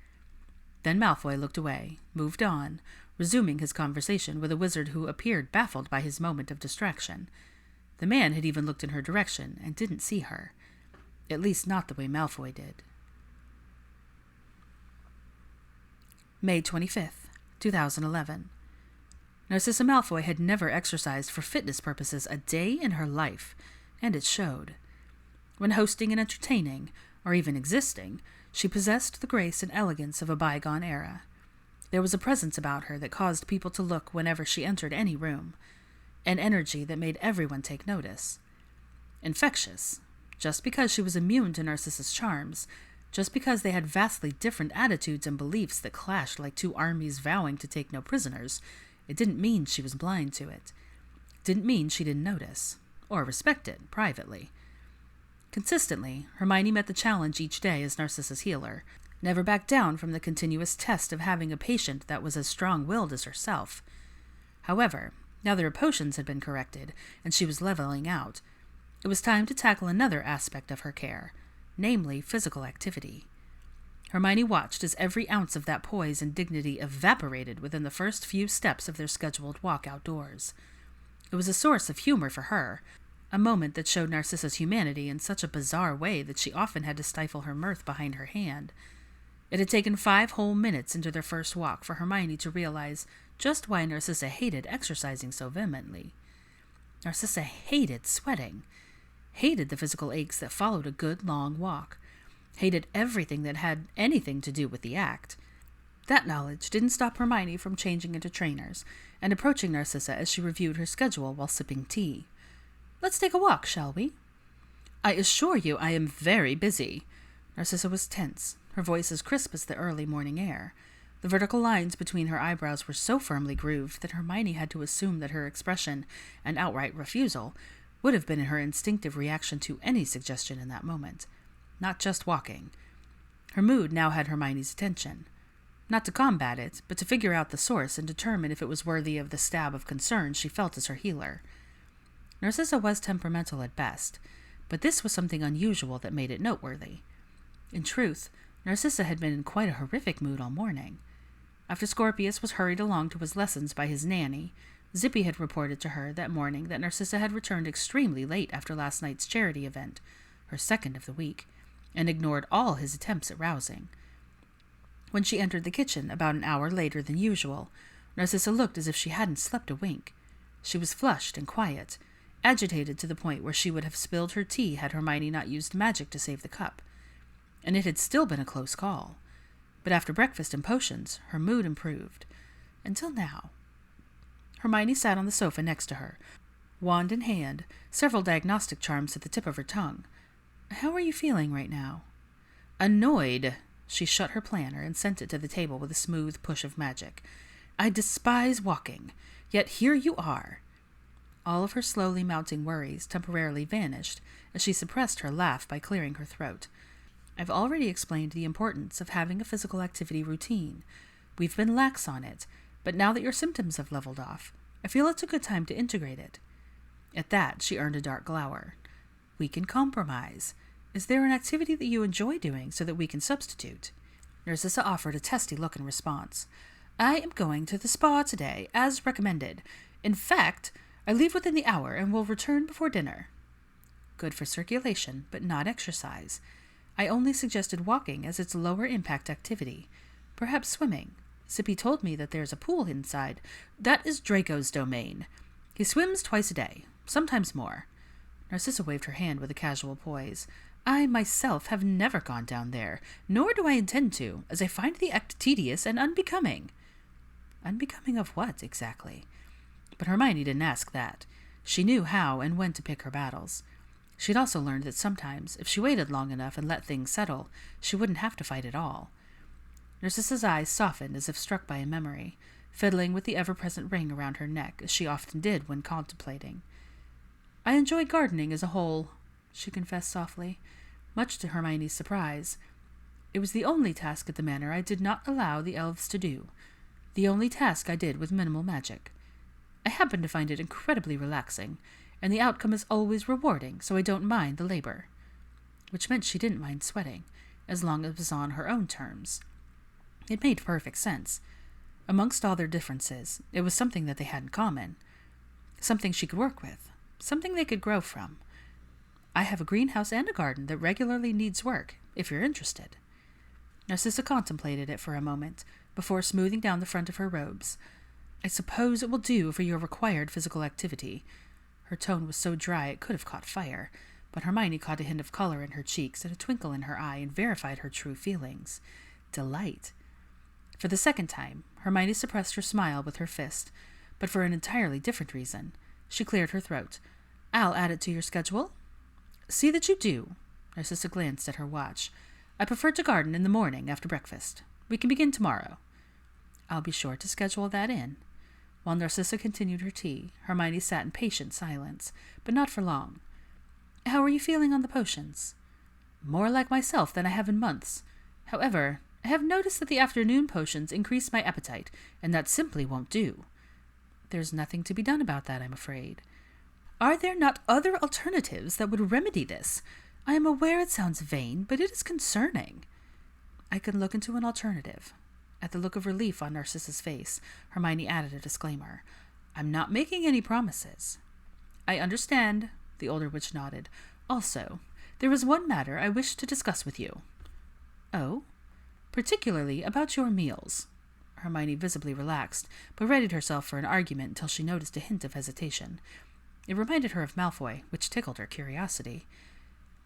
Then Malfoy looked away, moved on, resuming his conversation with a wizard who appeared baffled by his moment of distraction. The man had even looked in her direction and didn't see her. At least not the way Malfoy did. May 25th, 2011. Narcissa Malfoy had never exercised for fitness purposes a day in her life, and it showed. When hosting and entertaining, or even existing, she possessed the grace and elegance of a bygone era. There was a presence about her that caused people to look whenever she entered any room, an energy that made everyone take notice. Infectious. Just because she was immune to Narcissa's charms, just because they had vastly different attitudes and beliefs that clashed like two armies vowing to take no prisoners, it didn't mean she was blind to it. It didn't mean she didn't notice, or respect it, privately. Consistently, Hermione met the challenge each day as Narcissa's healer, never backed down from the continuous test of having a patient that was as strong-willed as herself. However, now that her potions had been corrected, and she was leveling out, it was time to tackle another aspect of her care, namely physical activity. Hermione watched as every ounce of that poise and dignity evaporated within the first few steps of their scheduled walk outdoors. It was a source of humor for her, a moment that showed Narcissa's humanity in such a bizarre way that she often had to stifle her mirth behind her hand. It had taken 5 whole minutes into their first walk for Hermione to realize just why Narcissa hated exercising so vehemently. Narcissa hated sweating, hated the physical aches that followed a good long walk, hated everything that had anything to do with the act. That knowledge didn't stop Hermione from changing into trainers and approaching Narcissa as she reviewed her schedule while sipping tea. "Let's take a walk, shall we?" "I assure you I am very busy." Narcissa was tense, her voice as crisp as the early morning air. The vertical lines between her eyebrows were so firmly grooved that Hermione had to assume that her expression and outright refusal would have been her instinctive reaction to any suggestion in that moment, not just walking. Her mood now had Hermione's attention. Not to combat it, but to figure out the source and determine if it was worthy of the stab of concern she felt as her healer. Narcissa was temperamental at best, but this was something unusual that made it noteworthy. In truth, Narcissa had been in quite a horrific mood all morning. After Scorpius was hurried along to his lessons by his nanny, Zippy had reported to her that morning that Narcissa had returned extremely late after last night's charity event, her second of the week, and ignored all his attempts at rousing. When she entered the kitchen about an hour later than usual, Narcissa looked as if she hadn't slept a wink. She was flushed and quiet, agitated to the point where she would have spilled her tea had Hermione not used magic to save the cup. And it had still been a close call. But after breakfast and potions, her mood improved. Until now. Hermione sat on the sofa next to her, wand in hand, several diagnostic charms at the tip of her tongue. "How are you feeling right now?" "Annoyed." She shut her planner and sent it to the table with a smooth push of magic. "I despise walking, yet here you are." All of her slowly mounting worries temporarily vanished as she suppressed her laugh by clearing her throat. "I've already explained the importance of having a physical activity routine. We've been lax on it, but now that your symptoms have leveled off, I feel it's a good time to integrate it." At that, she earned a dark glower. "We can compromise. Is there an activity that you enjoy doing so that we can substitute?" Narcissa offered a testy look in response. "I am going to the spa today, as recommended. In fact, I leave within the hour and will return before dinner." "Good for circulation, but not exercise. I only suggested walking as its lower impact activity. Perhaps swimming. Zippy told me that there's a pool inside." "That is Draco's domain. He swims twice a day, sometimes more." Narcissa waved her hand with a casual poise. "I myself have never gone down there, nor do I intend to, as I find the act tedious and unbecoming." Unbecoming of what, exactly? But Hermione didn't ask that. She knew how and when to pick her battles. She'd also learned that sometimes, if she waited long enough and let things settle, she wouldn't have to fight at all. Narcissa's eyes softened as if struck by a memory, fiddling with the ever-present ring around her neck, as she often did when contemplating. "I enjoy gardening as a whole," she confessed softly, much to Hermione's surprise. "It was the only task at the manor I did not allow the elves to do, the only task I did with minimal magic. I happen to find it incredibly relaxing, and the outcome is always rewarding, so I don't mind the labor." Which meant she didn't mind sweating, as long as it was on her own terms. It made perfect sense. Amongst all their differences, it was something that they had in common. Something she could work with. Something they could grow from. "I have a greenhouse and a garden that regularly needs work, if you're interested." Narcissa contemplated it for a moment, before smoothing down the front of her robes. "I suppose it will do for your required physical activity." Her tone was so dry it could have caught fire, but Hermione caught a hint of color in her cheeks and a twinkle in her eye and verified her true feelings. Delight. For the second time, Hermione suppressed her smile with her fist, but for an entirely different reason. She cleared her throat. "I'll add it to your schedule." "See that you do." Narcissa glanced at her watch. "I prefer to garden in the morning after breakfast. We can begin tomorrow." "I'll be sure to schedule that in." While Narcissa continued her tea, Hermione sat in patient silence, but not for long. "How are you feeling on the potions?" "More like myself than I have in months. However, I have noticed that the afternoon potions increase my appetite, and that simply won't do." "There's nothing to be done about that, I'm afraid." "Are there not other alternatives that would remedy this? I am aware it sounds vain, but it is concerning." "I can look into an alternative." At the look of relief on Narcissa's face, Hermione added a disclaimer. "I'm not making any promises." "I understand," the older witch nodded. Also, there is one matter I wish to discuss with you. Oh? Particularly about your meals. Hermione visibly relaxed, but readied herself for an argument until she noticed a hint of hesitation. It reminded her of Malfoy, which tickled her curiosity.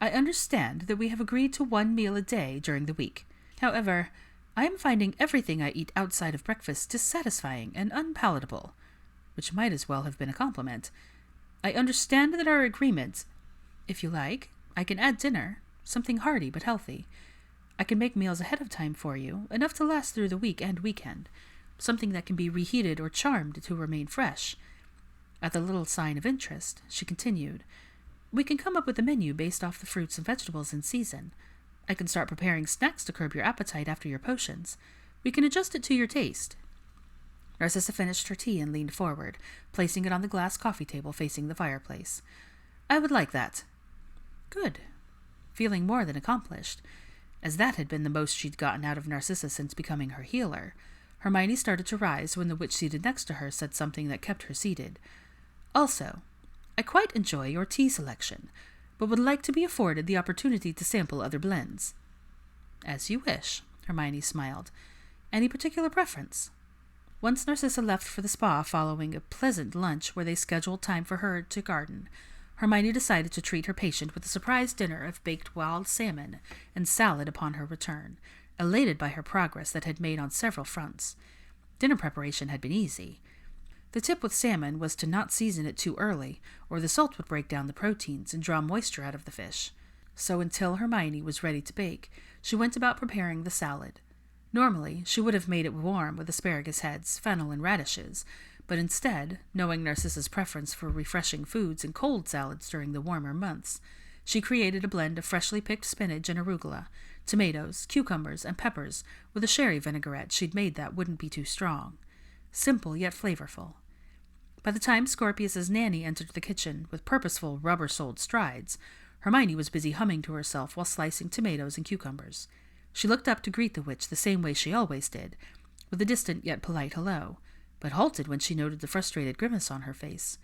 I understand that we have agreed to 1 meal a day during the week. However, I am finding everything I eat outside of breakfast dissatisfying and unpalatable, which might as well have been a compliment. I understand that our agreement, if you like, I can add dinner, something hearty but healthy. I can make meals ahead of time for you, enough to last through the week and weekend, something that can be reheated or charmed to remain fresh. At the little sign of interest, she continued, we can come up with a menu based off the fruits and vegetables in season. I can start preparing snacks to curb your appetite after your potions. We can adjust it to your taste. Narcissa finished her tea and leaned forward, placing it on the glass coffee table facing the fireplace. I would like that. Good. Feeling more than accomplished. As that had been the most she'd gotten out of Narcissa since becoming her healer, Hermione started to rise when the witch seated next to her said something that kept her seated. Also, I quite enjoy your tea selection, but would like to be afforded the opportunity to sample other blends. As you wish, Hermione smiled. Any particular preference? Once Narcissa left for the spa following a pleasant lunch where they scheduled time for her to garden, Hermione decided to treat her patient with a surprise dinner of baked wild salmon and salad upon her return, elated by her progress that had made on several fronts. Dinner preparation had been easy. The tip with salmon was to not season it too early, or the salt would break down the proteins and draw moisture out of the fish. So until Hermione was ready to bake, she went about preparing the salad. Normally, she would have made it warm with asparagus heads, fennel, and radishes, but instead, knowing Narcissa's preference for refreshing foods and cold salads during the warmer months, she created a blend of freshly picked spinach and arugula, tomatoes, cucumbers, and peppers with a sherry vinaigrette she'd made that wouldn't be too strong. Simple yet flavorful. By the time Scorpius's nanny entered the kitchen with purposeful rubber-soled strides, Hermione was busy humming to herself while slicing tomatoes and cucumbers. She looked up to greet the witch the same way she always did, with a distant yet polite hello, but halted when she noted the frustrated grimace on her face.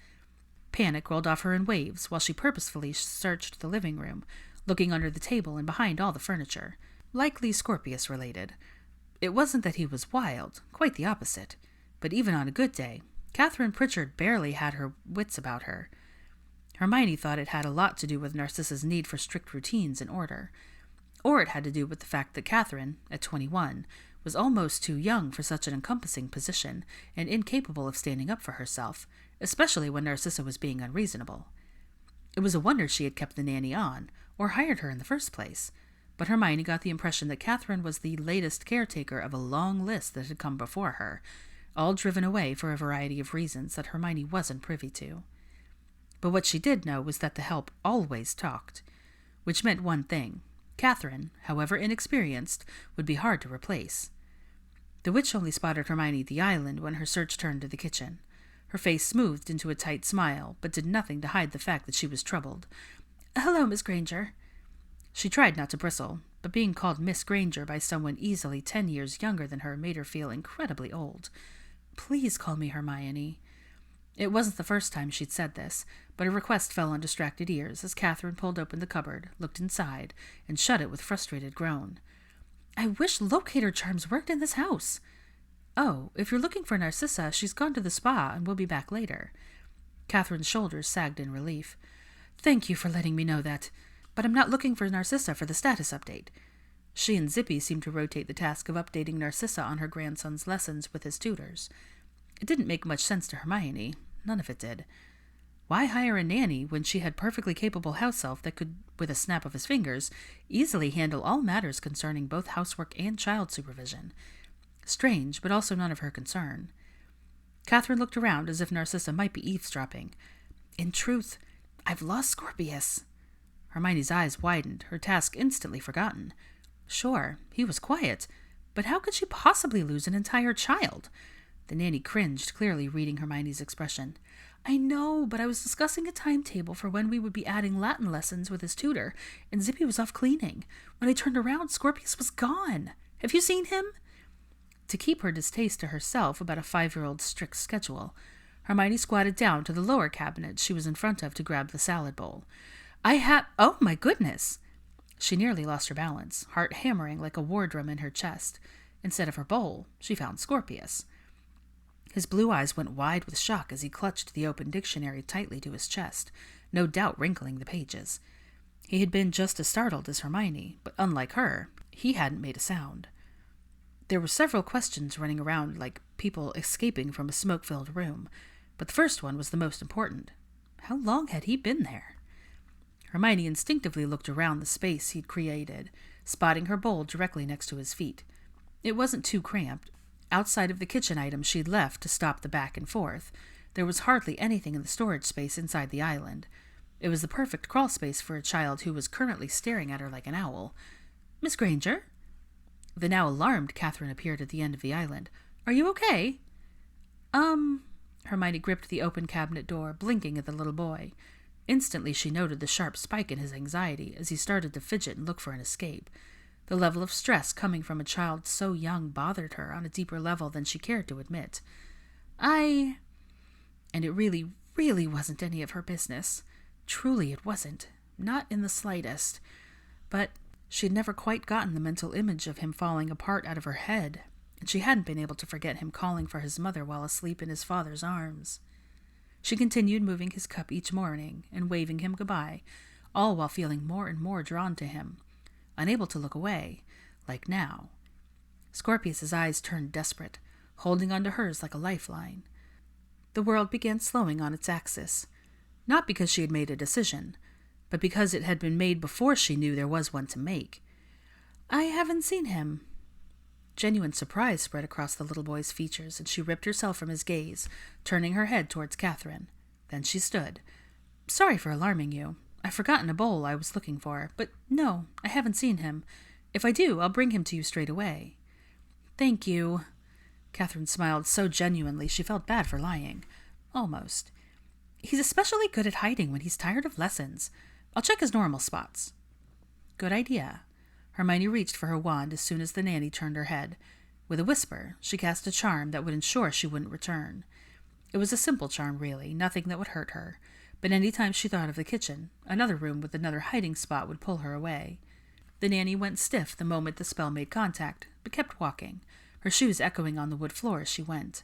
Panic rolled off her in waves while she purposefully searched the living room, looking under the table and behind all the furniture. Likely Scorpius related. It wasn't that he was wild, quite the opposite, but even on a good day, Catherine Pritchard barely had her wits about her. Hermione thought it had a lot to do with Narcissa's need for strict routines and order, or it had to do with the fact that Catherine, at 21, was almost too young for such an encompassing position and incapable of standing up for herself, especially when Narcissa was being unreasonable. It was a wonder she had kept the nanny on, or hired her in the first place, but Hermione got the impression that Catherine was the latest caretaker of a long list that had come before her, all driven away for a variety of reasons that Hermione wasn't privy to. But what she did know was that the help always talked, which meant one thing. Catherine, however inexperienced, would be hard to replace. The witch only spotted Hermione at the island when her search turned to the kitchen. Her face smoothed into a tight smile, but did nothing to hide the fact that she was troubled. "Hello, Miss Granger." She tried not to bristle, but being called Miss Granger by someone easily 10 years younger than her made her feel incredibly old. "Please call me Hermione." It wasn't the first time she'd said this, but a request fell on distracted ears as Catherine pulled open the cupboard, looked inside, and shut it with frustrated groan. "I wish locator charms worked in this house." "Oh, if you're looking for Narcissa, she's gone to the spa and will be back later." Catherine's shoulders sagged in relief. "Thank you for letting me know that, but I'm not looking for Narcissa for the status update." She and Zippy seemed to rotate the task of updating Narcissa on her grandson's lessons with his tutors. It didn't make much sense to Hermione. None of it did. Why hire a nanny when she had perfectly capable house elf that could, with a snap of his fingers, easily handle all matters concerning both housework and child supervision? Strange, but also none of her concern. Catherine looked around as if Narcissa might be eavesdropping. "In truth, I've lost Scorpius." Hermione's eyes widened, her task instantly forgotten. Sure, he was quiet, but how could she possibly lose an entire child? The nanny cringed, clearly reading Hermione's expression. "I know, but I was discussing a timetable for when we would be adding Latin lessons with his tutor, and Zippy was off cleaning. When I turned around, Scorpius was gone. Have you seen him?" To keep her distaste to herself about a 5-year-old's strict schedule, Hermione squatted down to the lower cabinet she was in front of to grab the salad bowl. Oh my goodness! She nearly lost her balance, heart hammering like a war drum in her chest. Instead of her bowl, she found Scorpius. His blue eyes went wide with shock as he clutched the open dictionary tightly to his chest, no doubt wrinkling the pages. He had been just as startled as Hermione, but unlike her, he hadn't made a sound. There were several questions running around like people escaping from a smoke-filled room, but the first one was the most important. How long had he been there? Hermione instinctively looked around the space he'd created, spotting her bowl directly next to his feet. It wasn't too cramped. Outside of the kitchen items she'd left to stop the back and forth, there was hardly anything in the storage space inside the island. It was the perfect crawl space for a child who was currently staring at her like an owl. "Miss Granger?" The now alarmed Catherine appeared at the end of the island. "Are you okay?" Hermione gripped the open cabinet door, blinking at the little boy. Instantly she noted the sharp spike in his anxiety as he started to fidget and look for an escape. The level of stress coming from a child so young bothered her on a deeper level than she cared to admit. And it really, really wasn't any of her business. Truly it wasn't. Not in the slightest. But she'd never quite gotten the mental image of him falling apart out of her head, and she hadn't been able to forget him calling for his mother while asleep in his father's arms. She continued moving his cup each morning and waving him goodbye, all while feeling more and more drawn to him, unable to look away, like now. Scorpius's eyes turned desperate, holding onto hers like a lifeline. The world began slowing on its axis, not because she had made a decision, but because it had been made before she knew there was one to make. "I haven't seen him." Genuine surprise spread across the little boy's features, and she ripped herself from his gaze, turning her head towards Catherine. Then she stood. "Sorry for alarming you. I've forgotten a bowl I was looking for, but no, I haven't seen him. If I do, I'll bring him to you straight away." "Thank you." Catherine smiled so genuinely she felt bad for lying. Almost. "He's especially good at hiding when he's tired of lessons. I'll check his normal spots." "Good idea." Hermione reached for her wand as soon as the nanny turned her head. With a whisper, she cast a charm that would ensure she wouldn't return. It was a simple charm, really, nothing that would hurt her, but any time she thought of the kitchen, another room with another hiding spot would pull her away. The nanny went stiff the moment the spell made contact, but kept walking, her shoes echoing on the wood floor as she went.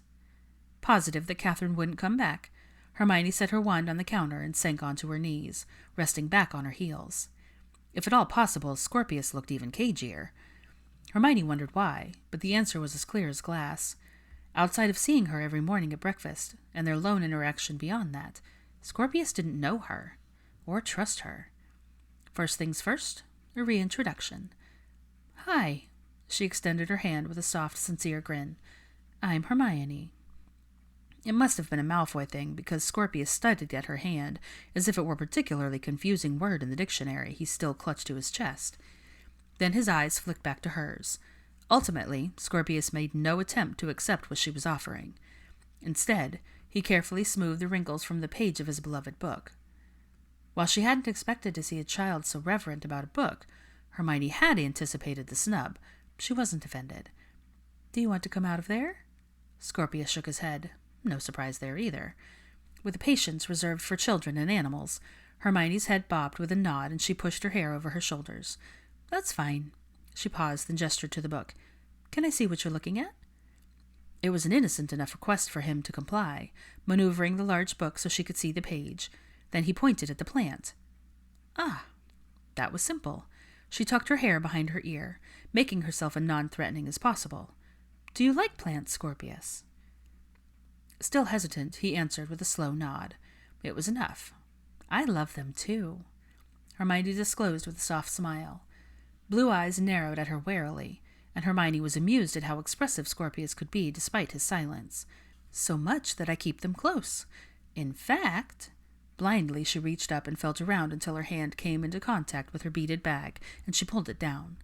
Positive that Catherine wouldn't come back, Hermione set her wand on the counter and sank onto her knees, resting back on her heels. If at all possible, Scorpius looked even cagier. Hermione wondered why, but the answer was as clear as glass. Outside of seeing her every morning at breakfast, and their lone interaction beyond that, Scorpius didn't know her, or trust her. First things first, a reintroduction. "Hi," she extended her hand with a soft, sincere grin. "I'm Hermione." It must have been a Malfoy thing, because Scorpius studied at her hand, as if it were a particularly confusing word in the dictionary he still clutched to his chest. Then his eyes flicked back to hers. Ultimately, Scorpius made no attempt to accept what she was offering. Instead, he carefully smoothed the wrinkles from the page of his beloved book. While she hadn't expected to see a child so reverent about a book, Hermione had anticipated the snub. She wasn't offended. "Do you want to come out of there?" Scorpius shook his head. No surprise there either. With a patience reserved for children and animals, Hermione's head bobbed with a nod and she pushed her hair over her shoulders. "That's fine." She paused, then gestured to the book. "Can I see what you're looking at?" It was an innocent enough request for him to comply, maneuvering the large book so she could see the page. Then he pointed at the plant. Ah, that was simple. She tucked her hair behind her ear, making herself as non-threatening as possible. "Do you like plants, Scorpius?" Still hesitant, he answered with a slow nod. It was enough. "I love them, too," Hermione disclosed with a soft smile. Blue eyes narrowed at her warily, and Hermione was amused at how expressive Scorpius could be despite his silence. "So much that I keep them close. In fact—" Blindly she reached up and felt around until her hand came into contact with her beaded bag, and she pulled it down.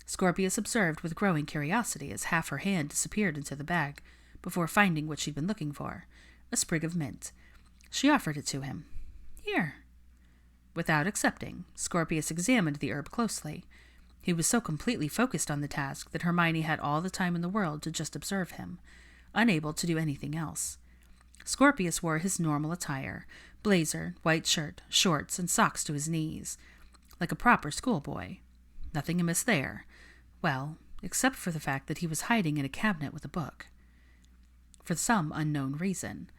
Scorpius observed with growing curiosity as half her hand disappeared into the bag, before finding what she'd been looking for, a sprig of mint. She offered it to him. "Here." Without accepting, Scorpius examined the herb closely. He was so completely focused on the task that Hermione had all the time in the world to just observe him, unable to do anything else. Scorpius wore his normal attire, blazer, white shirt, shorts, and socks to his knees, like a proper schoolboy. Nothing amiss there. Well, except for the fact that he was hiding in a cabinet with a book. For some unknown reason.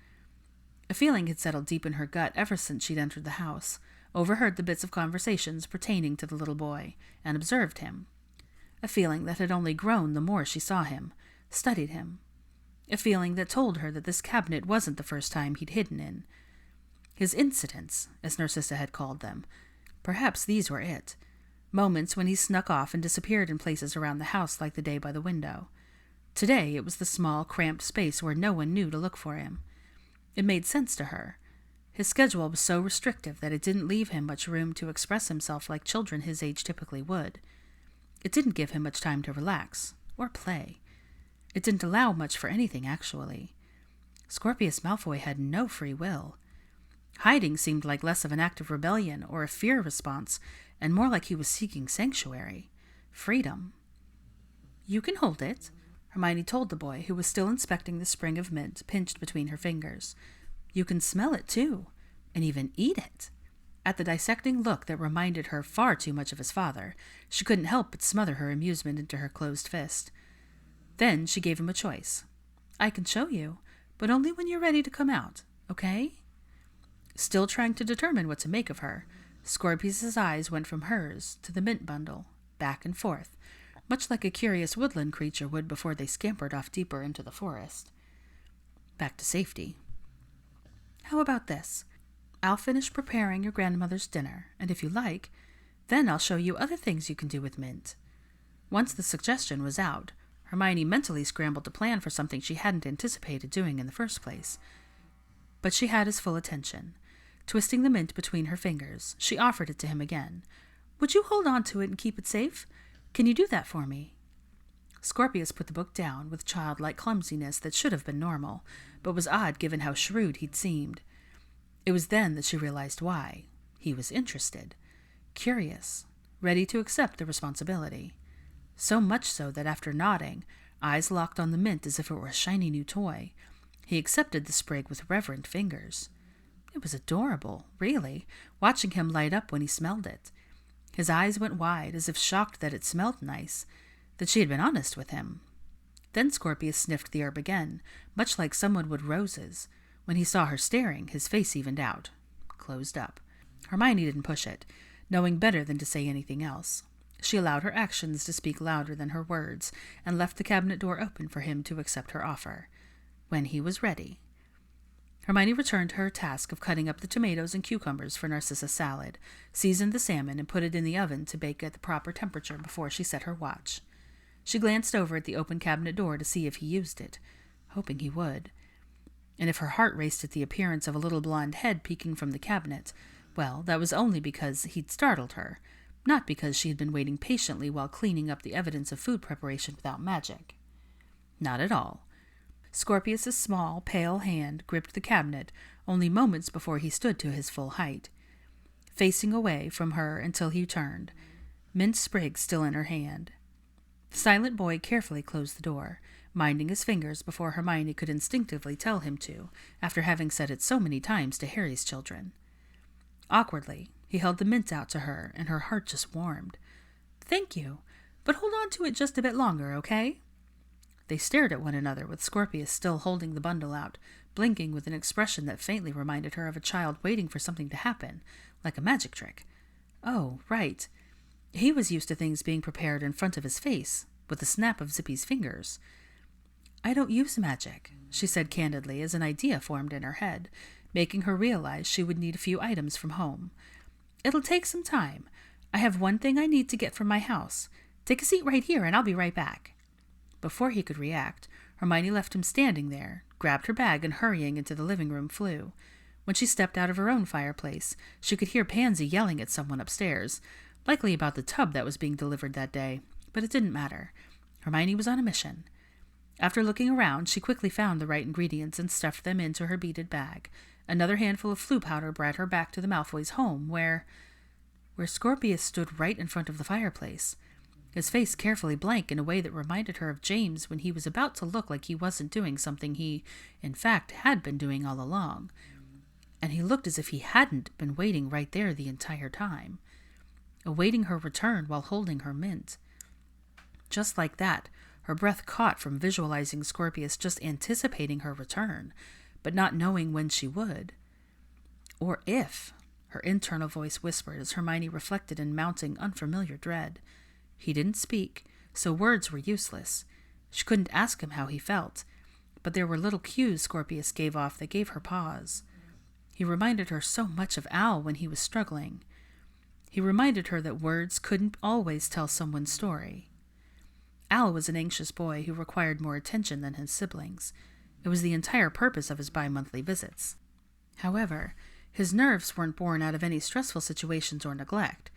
A feeling had settled deep in her gut ever since she'd entered the house, overheard the bits of conversations pertaining to the little boy, and observed him. A feeling that had only grown the more she saw him, studied him. A feeling that told her that this cabinet wasn't the first time he'd hidden in. His incidents, as Narcissa had called them, perhaps these were it. Moments when he snuck off and disappeared in places around the house like the day by the window. Today it was the small, cramped space where no one knew to look for him. It made sense to her. His schedule was so restrictive that it didn't leave him much room to express himself like children his age typically would. It didn't give him much time to relax, or play. It didn't allow much for anything, actually. Scorpius Malfoy had no free will. Hiding seemed like less of an act of rebellion or a fear response, and more like he was seeking sanctuary. Freedom. "You can hold it," Hermione told the boy, who was still inspecting the sprig of mint pinched between her fingers. "You can smell it, too, and even eat it." At the dissecting look that reminded her far too much of his father, she couldn't help but smother her amusement into her closed fist. Then she gave him a choice. "I can show you, but only when you're ready to come out, okay?" Still trying to determine what to make of her, Scorpius's eyes went from hers to the mint bundle, back and forth, much like a curious woodland creature would before they scampered off deeper into the forest. Back to safety. "How about this? I'll finish preparing your grandmother's dinner, and if you like, then I'll show you other things you can do with mint." Once the suggestion was out, Hermione mentally scrambled to plan for something she hadn't anticipated doing in the first place. But she had his full attention. Twisting the mint between her fingers, she offered it to him again. "Would you hold on to it and keep it safe? Can you do that for me?" Scorpius put the book down with childlike clumsiness that should have been normal, but was odd given how shrewd he'd seemed. It was then that she realized why. He was interested, curious, ready to accept the responsibility. So much so that after nodding, eyes locked on the mint as if it were a shiny new toy, he accepted the sprig with reverent fingers. It was adorable, really, watching him light up when he smelled it. His eyes went wide, as if shocked that it smelled nice, that she had been honest with him. Then Scorpius sniffed the herb again, much like someone would roses. When he saw her staring, his face evened out, closed up. Hermione didn't push it, knowing better than to say anything else. She allowed her actions to speak louder than her words, and left the cabinet door open for him to accept her offer. When he was ready. Hermione returned to her task of cutting up the tomatoes and cucumbers for Narcissa's salad, seasoned the salmon, and put it in the oven to bake at the proper temperature before she set her watch. She glanced over at the open cabinet door to see if he used it, hoping he would. And if her heart raced at the appearance of a little blonde head peeking from the cabinet, well, that was only because he'd startled her, not because she had been waiting patiently while cleaning up the evidence of food preparation without magic. Not at all. Scorpius's small, pale hand gripped the cabinet only moments before he stood to his full height, facing away from her until he turned, mint sprig still in her hand. The silent boy carefully closed the door, minding his fingers before Hermione could instinctively tell him to, after having said it so many times to Harry's children. Awkwardly, he held the mint out to her, and her heart just warmed. "Thank you, but hold on to it just a bit longer, okay?" They stared at one another, with Scorpius still holding the bundle out, blinking with an expression that faintly reminded her of a child waiting for something to happen, like a magic trick. Oh, right. He was used to things being prepared in front of his face, with a snap of Zippy's fingers. "I don't use magic," she said candidly as an idea formed in her head, making her realize she would need a few items from home. "It'll take some time. I have one thing I need to get from my house. Take a seat right here and I'll be right back." Before he could react, Hermione left him standing there, grabbed her bag, and hurrying into the living room flew. When she stepped out of her own fireplace, she could hear Pansy yelling at someone upstairs, likely about the tub that was being delivered that day, but it didn't matter. Hermione was on a mission. After looking around, she quickly found the right ingredients and stuffed them into her beaded bag. Another handful of flue powder brought her back to the Malfoys' home, where Scorpius stood right in front of the fireplace. his face carefully blank in a way that reminded her of James when he was about to look like he wasn't doing something he, in fact, had been doing all along. And he looked as if he hadn't been waiting right there the entire time, awaiting her return while holding her mint. Just like that, her breath caught from visualizing Scorpius just anticipating her return, but not knowing when she would. Or if, her internal voice whispered as Hermione reflected in mounting unfamiliar dread. He didn't speak, so words were useless. She couldn't ask him how he felt, but there were little cues Scorpius gave off that gave her pause. He reminded her so much of Al when he was struggling. He reminded her that words couldn't always tell someone's story. Al was an anxious boy who required more attention than his siblings. It was the entire purpose of his bi-monthly visits. However, his nerves weren't born out of any stressful situations or neglect.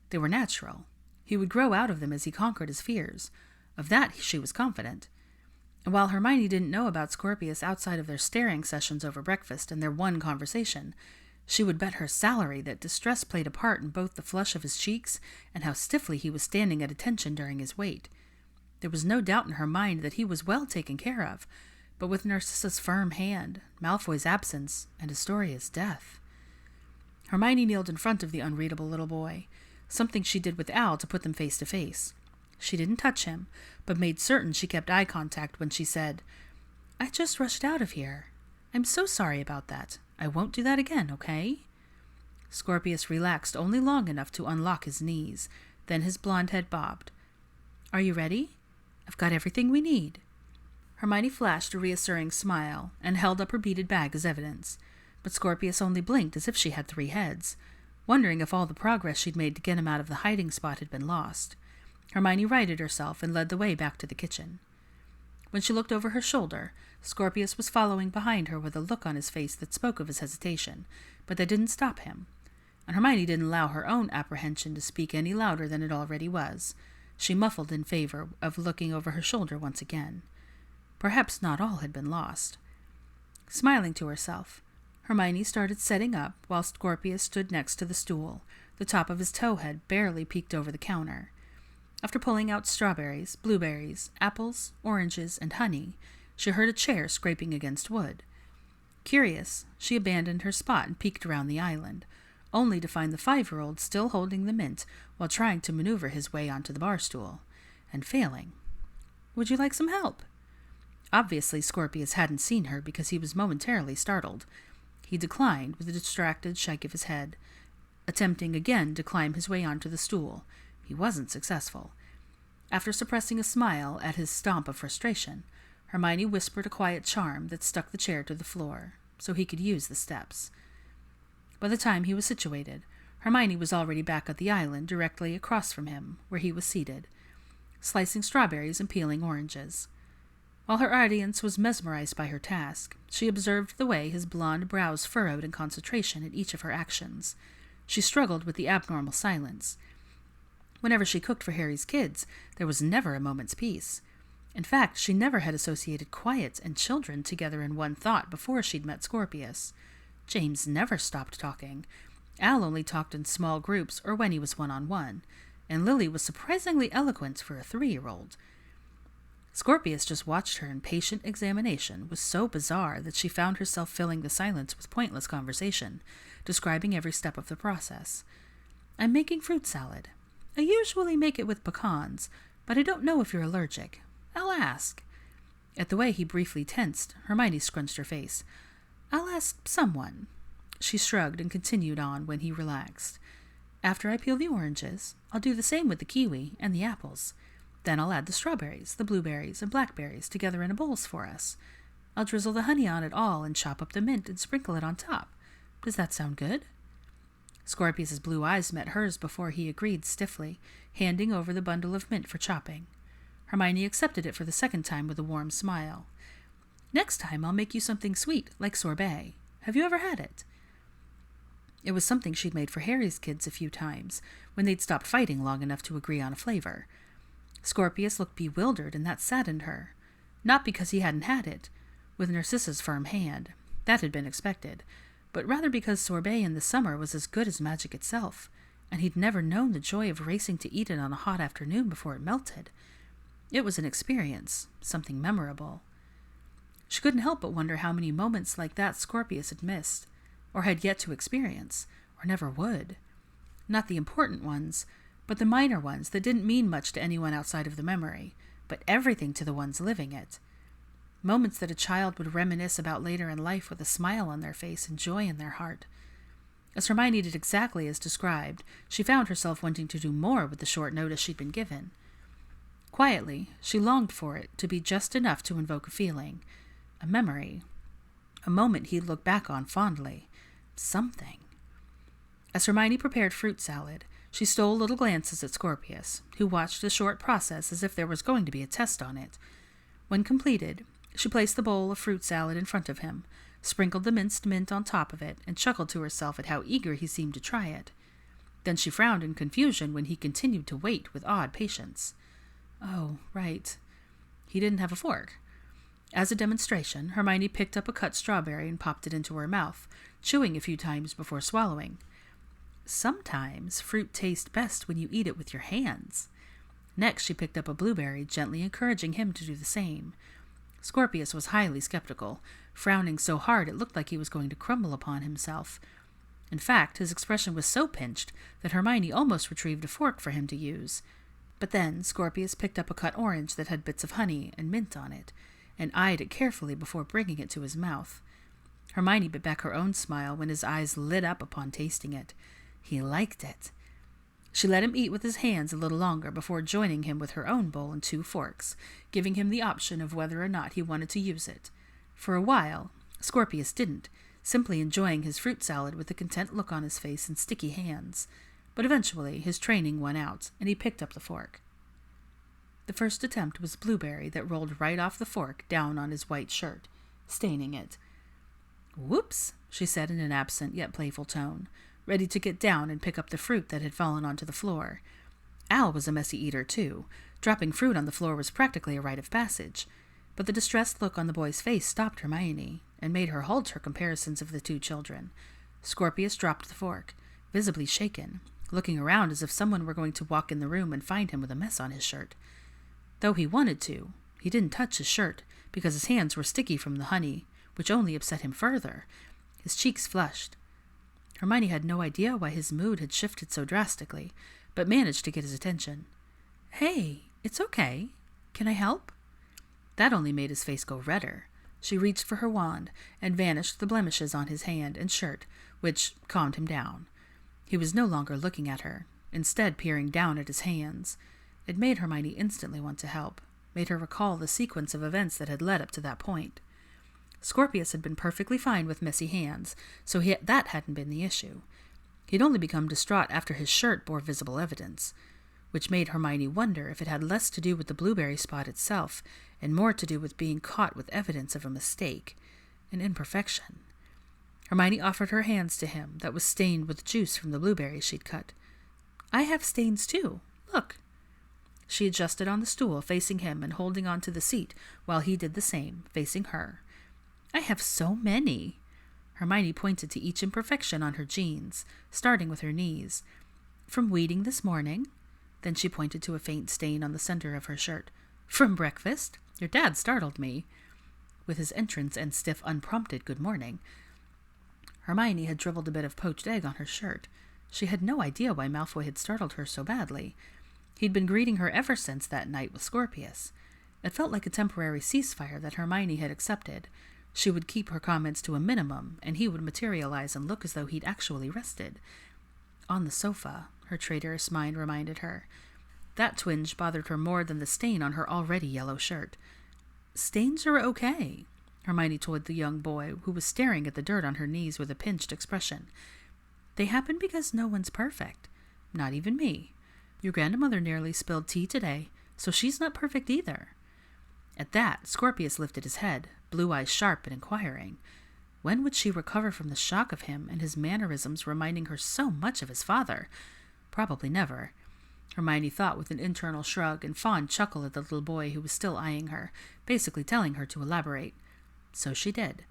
They were natural. He would grow out of them as he conquered his fears. Of that she was confident. And while Hermione didn't know about Scorpius outside of their staring sessions over breakfast and their one conversation, she would bet her salary that distress played a part in both the flush of his cheeks and how stiffly he was standing at attention during his wait. There was no doubt in her mind that he was well taken care of, but with Narcissa's firm hand, Malfoy's absence, and Astoria's death. Hermione kneeled in front of the unreadable little boy, something she did with Al to put them face to face. She didn't touch him, but made certain she kept eye contact when she said, "I just rushed out of here. I'm so sorry about that. I won't do that again, okay?" Scorpius relaxed only long enough to unlock his knees. Then his blonde head bobbed. "Are you ready? I've got everything we need." Hermione flashed a reassuring smile and held up her beaded bag as evidence, but Scorpius only blinked as if she had 3 heads, wondering if all the progress she'd made to get him out of the hiding spot had been lost. Hermione righted herself and led the way back to the kitchen. When she looked over her shoulder, Scorpius was following behind her with a look on his face that spoke of his hesitation, but that didn't stop him. And Hermione didn't allow her own apprehension to speak any louder than it already was. She muffled in favor of looking over her shoulder once again. Perhaps not all had been lost. Smiling to herself, Hermione started setting up while Scorpius stood next to the stool, the top of his towhead barely peeked over the counter. After pulling out strawberries, blueberries, apples, oranges, and honey, she heard a chair scraping against wood. Curious, she abandoned her spot and peeked around the island, only to find the 5-year-old still holding the mint while trying to maneuver his way onto the bar stool, and failing. "Would you like some help?" Obviously, Scorpius hadn't seen her because he was momentarily startled. He declined with a distracted shake of his head, attempting again to climb his way onto the stool. He wasn't successful. After suppressing a smile at his stomp of frustration, Hermione whispered a quiet charm that stuck the chair to the floor, so he could use the steps. By the time he was situated, Hermione was already back at the island directly across from him, where he was seated, slicing strawberries and peeling oranges. While her audience was mesmerized by her task, she observed the way his blonde brows furrowed in concentration at each of her actions. She struggled with the abnormal silence. Whenever she cooked for Harry's kids, there was never a moment's peace. In fact, she never had associated quiet and children together in one thought before she'd met Scorpius. James never stopped talking. Al only talked in small groups or when he was one-on-one, and Lily was surprisingly eloquent for a 3-year-old. Scorpius just watched her in patient examination was so bizarre that she found herself filling the silence with pointless conversation, describing every step of the process. "I'm making fruit salad. I usually make it with pecans, but I don't know if you're allergic. I'll ask." At the way he briefly tensed, Hermione scrunched her face. "I'll ask someone." She shrugged and continued on when he relaxed. "After I peel the oranges, I'll do the same with the kiwi and the apples. Then I'll add the strawberries, the blueberries, and blackberries together in bowls for us. I'll drizzle the honey on it all and chop up the mint and sprinkle it on top. Does that sound good?" Scorpius's blue eyes met hers before he agreed stiffly, handing over the bundle of mint for chopping. Hermione accepted it for the second time with a warm smile. "Next time I'll make you something sweet, like sorbet. Have you ever had it?" It was something she'd made for Harry's kids a few times, when they'd stopped fighting long enough to agree on a flavor. Scorpius looked bewildered, and that saddened her. Not because he hadn't had it, with Narcissa's firm hand. That had been expected. But rather because sorbet in the summer was as good as magic itself, and he'd never known the joy of racing to eat it on a hot afternoon before it melted. It was an experience, something memorable. She couldn't help but wonder how many moments like that Scorpius had missed, or had yet to experience, or never would. Not the important ones, but the minor ones that didn't mean much to anyone outside of the memory, but everything to the ones living it. Moments that a child would reminisce about later in life with a smile on their face and joy in their heart. As Hermione did exactly as described, she found herself wanting to do more with the short notice she'd been given. Quietly, she longed for it to be just enough to invoke a feeling, a memory, a moment he'd look back on fondly, something. As Hermione prepared fruit salad, she stole little glances at Scorpius, who watched the short process as if there was going to be a test on it. When completed, she placed the bowl of fruit salad in front of him, sprinkled the minced mint on top of it, and chuckled to herself at how eager he seemed to try it. Then she frowned in confusion when he continued to wait with odd patience. Oh, right. He didn't have a fork. As a demonstration, Hermione picked up a cut strawberry and popped it into her mouth, chewing a few times before swallowing. Sometimes fruit tastes best when you eat it with your hands. Next, she picked up a blueberry, gently encouraging him to do the same. Scorpius was highly skeptical, frowning so hard it looked like he was going to crumble upon himself. In fact, his expression was so pinched that Hermione almost retrieved a fork for him to use. But then Scorpius picked up a cut orange that had bits of honey and mint on it, and eyed it carefully before bringing it to his mouth. Hermione bit back her own smile when his eyes lit up upon tasting it. He liked it. She let him eat with his hands a little longer before joining him with her own bowl and 2 forks, giving him the option of whether or not he wanted to use it. For a while, Scorpius didn't, simply enjoying his fruit salad with a content look on his face and sticky hands. But eventually his training won out, and he picked up the fork. The first attempt was blueberry that rolled right off the fork down on his white shirt, staining it. "Whoops," she said in an absent yet playful tone, ready to get down and pick up the fruit that had fallen onto the floor. Al was a messy eater, too. Dropping fruit on the floor was practically a rite of passage. But the distressed look on the boy's face stopped Hermione, and made her halt her comparisons of the 2 children. Scorpius dropped the fork, visibly shaken, looking around as if someone were going to walk in the room and find him with a mess on his shirt. Though he wanted to, he didn't touch his shirt, because his hands were sticky from the honey, which only upset him further. His cheeks flushed. Hermione had no idea why his mood had shifted so drastically, but managed to get his attention. "Hey, it's okay. Can I help?" That only made his face go redder. She reached for her wand and vanished the blemishes on his hand and shirt, which calmed him down. He was no longer looking at her, instead peering down at his hands. It made Hermione instantly want to help, made her recall the sequence of events that had led up to that point. Scorpius had been perfectly fine with messy hands, so that hadn't been the issue. He'd only become distraught after his shirt bore visible evidence, which made Hermione wonder if it had less to do with the blueberry spot itself and more to do with being caught with evidence of a mistake, an imperfection. Hermione offered her hands to him that was stained with juice from the blueberries she'd cut. "I have stains too. Look." She adjusted on the stool, facing him and holding on to the seat, while he did the same, facing her. "I have so many." Hermione pointed to each imperfection on her jeans, starting with her knees. "From weeding this morning?" Then she pointed to a faint stain on the center of her shirt. "From breakfast? Your dad startled me." With his entrance and stiff, unprompted good morning. Hermione had dribbled a bit of poached egg on her shirt. She had no idea why Malfoy had startled her so badly. He'd been greeting her ever since that night with Scorpius. It felt like a temporary ceasefire that Hermione had accepted. She would keep her comments to a minimum, and he would materialize and look as though he'd actually rested. On the sofa, her traitorous mind reminded her. That twinge bothered her more than the stain on her already yellow shirt. "Stains are okay," Hermione told the young boy, who was staring at the dirt on her knees with a pinched expression. "They happen because no one's perfect. Not even me. Your grandmother nearly spilled tea today, so she's not perfect either." At that, Scorpius lifted his head, blue eyes sharp and inquiring. When would she recover from the shock of him and his mannerisms reminding her so much of his father? Probably never. Hermione thought with an internal shrug and fond chuckle at the little boy who was still eyeing her, basically telling her to elaborate. So she did.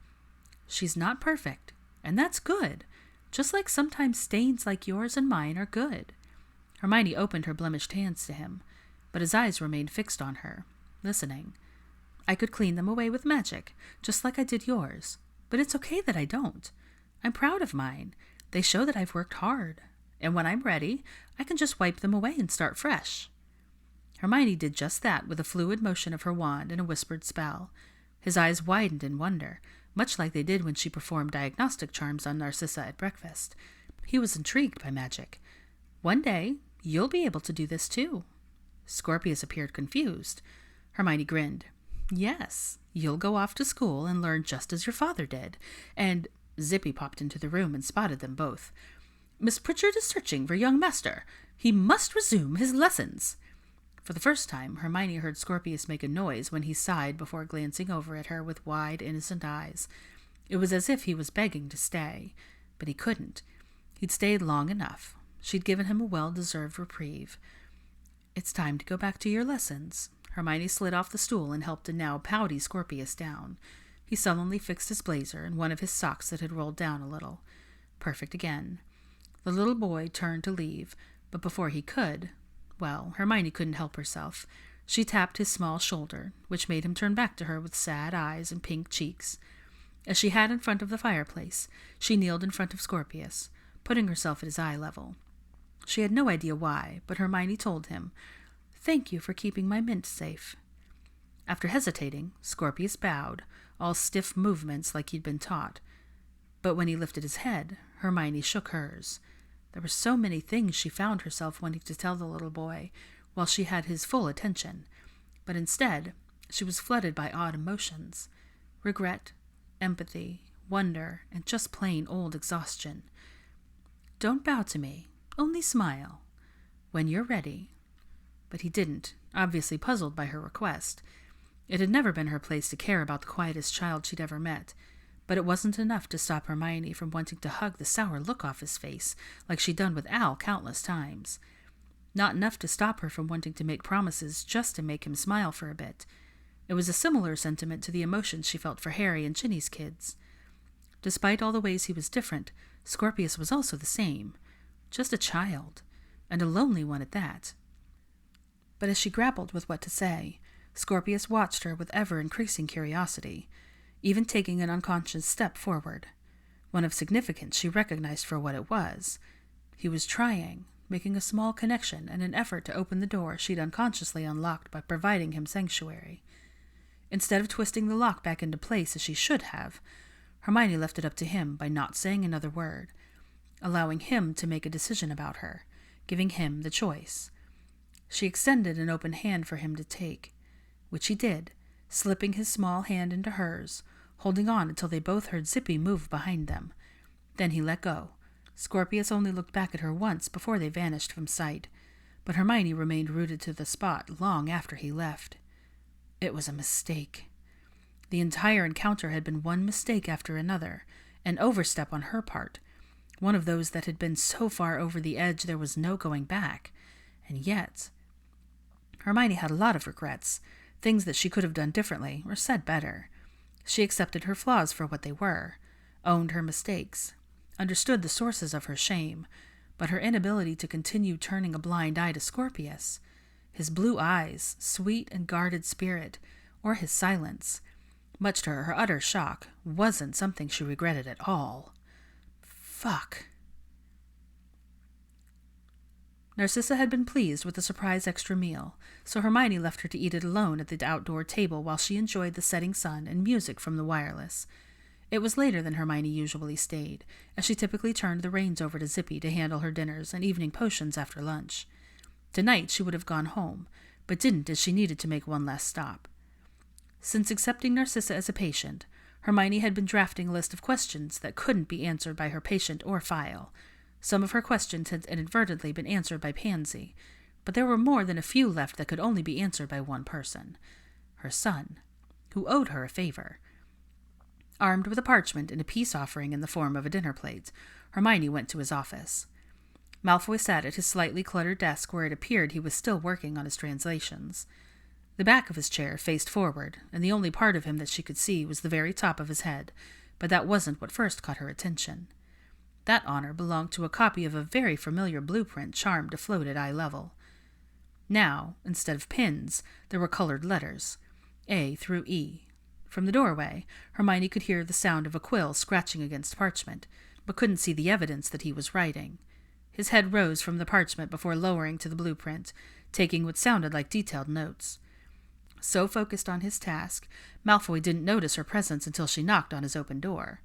"She's not perfect, and that's good, just like sometimes stains like yours and mine are good." Hermione opened her blemished hands to him, but his eyes remained fixed on her, listening. I could clean them away with magic, just like I did yours, but it's okay that I don't. I'm proud of mine. They show that I've worked hard, and when I'm ready, I can just wipe them away and start fresh. Hermione did just that with a fluid motion of her wand and a whispered spell. His eyes widened in wonder, much like they did when she performed diagnostic charms on Narcissa at breakfast. He was intrigued by magic. One day, you'll be able to do this too. Scorpius appeared confused. Hermione grinned. Yes, you'll go off to school and learn just as your father did. And Zippy popped into the room and spotted them both. Miss Pritchard is searching for young master. He must resume his lessons. For the first time, Hermione heard Scorpius make a noise when he sighed before glancing over at her with wide, innocent eyes. It was as if he was begging to stay, but he couldn't. He'd stayed long enough. She'd given him a well-deserved reprieve. It's time to go back to your lessons. Hermione slid off the stool and helped a now pouty Scorpius down. He sullenly fixed his blazer and one of his socks that had rolled down a little. Perfect again. The little boy turned to leave, but before he could, well, Hermione couldn't help herself. She tapped his small shoulder, which made him turn back to her with sad eyes and pink cheeks. As she had in front of the fireplace, she kneeled in front of Scorpius, putting herself at his eye level. She had no idea why, but Hermione told him, Thank you for keeping my mint safe. After hesitating, Scorpius bowed, all stiff movements like he'd been taught. But when he lifted his head, Hermione shook hers. There were so many things she found herself wanting to tell the little boy, while she had his full attention. But instead, she was flooded by odd emotions. Regret, empathy, wonder, and just plain old exhaustion. Don't bow to me. Only smile. When you're ready. But he didn't, obviously puzzled by her request. It had never been her place to care about the quietest child she'd ever met, but it wasn't enough to stop Hermione from wanting to hug the sour look off his face, like she'd done with Al countless times. Not enough to stop her from wanting to make promises just to make him smile for a bit. It was a similar sentiment to the emotions she felt for Harry and Ginny's kids. Despite all the ways he was different, Scorpius was also the same. Just a child, and a lonely one at that. But as she grappled with what to say, Scorpius watched her with ever-increasing curiosity, even taking an unconscious step forward. One of significance she recognized for what it was. He was trying, making a small connection in an effort to open the door she'd unconsciously unlocked by providing him sanctuary. Instead of twisting the lock back into place as she should have, Hermione left it up to him by not saying another word, allowing him to make a decision about her, giving him the choice. She extended an open hand for him to take, which he did, slipping his small hand into hers, holding on until they both heard Zippy move behind them. Then he let go. Scorpius only looked back at her once before they vanished from sight, but Hermione remained rooted to the spot long after he left. It was a mistake. The entire encounter had been one mistake after another, an overstep on her part, one of those that had been so far over the edge there was no going back. And yet, Hermione had a lot of regrets, things that she could have done differently or said better. She accepted her flaws for what they were, owned her mistakes, understood the sources of her shame, but her inability to continue turning a blind eye to Scorpius, his blue eyes, sweet and guarded spirit, or his silence, much to her utter shock, wasn't something she regretted at all. Fuck. Narcissa had been pleased with the surprise extra meal, so Hermione left her to eat it alone at the outdoor table while she enjoyed the setting sun and music from the wireless. It was later than Hermione usually stayed, as she typically turned the reins over to Zippy to handle her dinners and evening potions after lunch. Tonight she would have gone home, but didn't as she needed to make one last stop. Since accepting Narcissa as a patient, Hermione had been drafting a list of questions that couldn't be answered by her patient or file. Some of her questions had inadvertently been answered by Pansy, but there were more than a few left that could only be answered by one person, her son, who owed her a favor. Armed with a parchment and a peace offering in the form of a dinner plate, Hermione went to his office. Malfoy sat at his slightly cluttered desk where it appeared he was still working on his translations. The back of his chair faced forward, and the only part of him that she could see was the very top of his head, but that wasn't what first caught her attention. That honor belonged to a copy of a very familiar blueprint charmed to float at eye level. Now, instead of pins, there were colored letters, A through E. From the doorway, Hermione could hear the sound of a quill scratching against parchment, but couldn't see the evidence that he was writing. His head rose from the parchment before lowering to the blueprint, taking what sounded like detailed notes. So focused on his task, Malfoy didn't notice her presence until she knocked on his open door.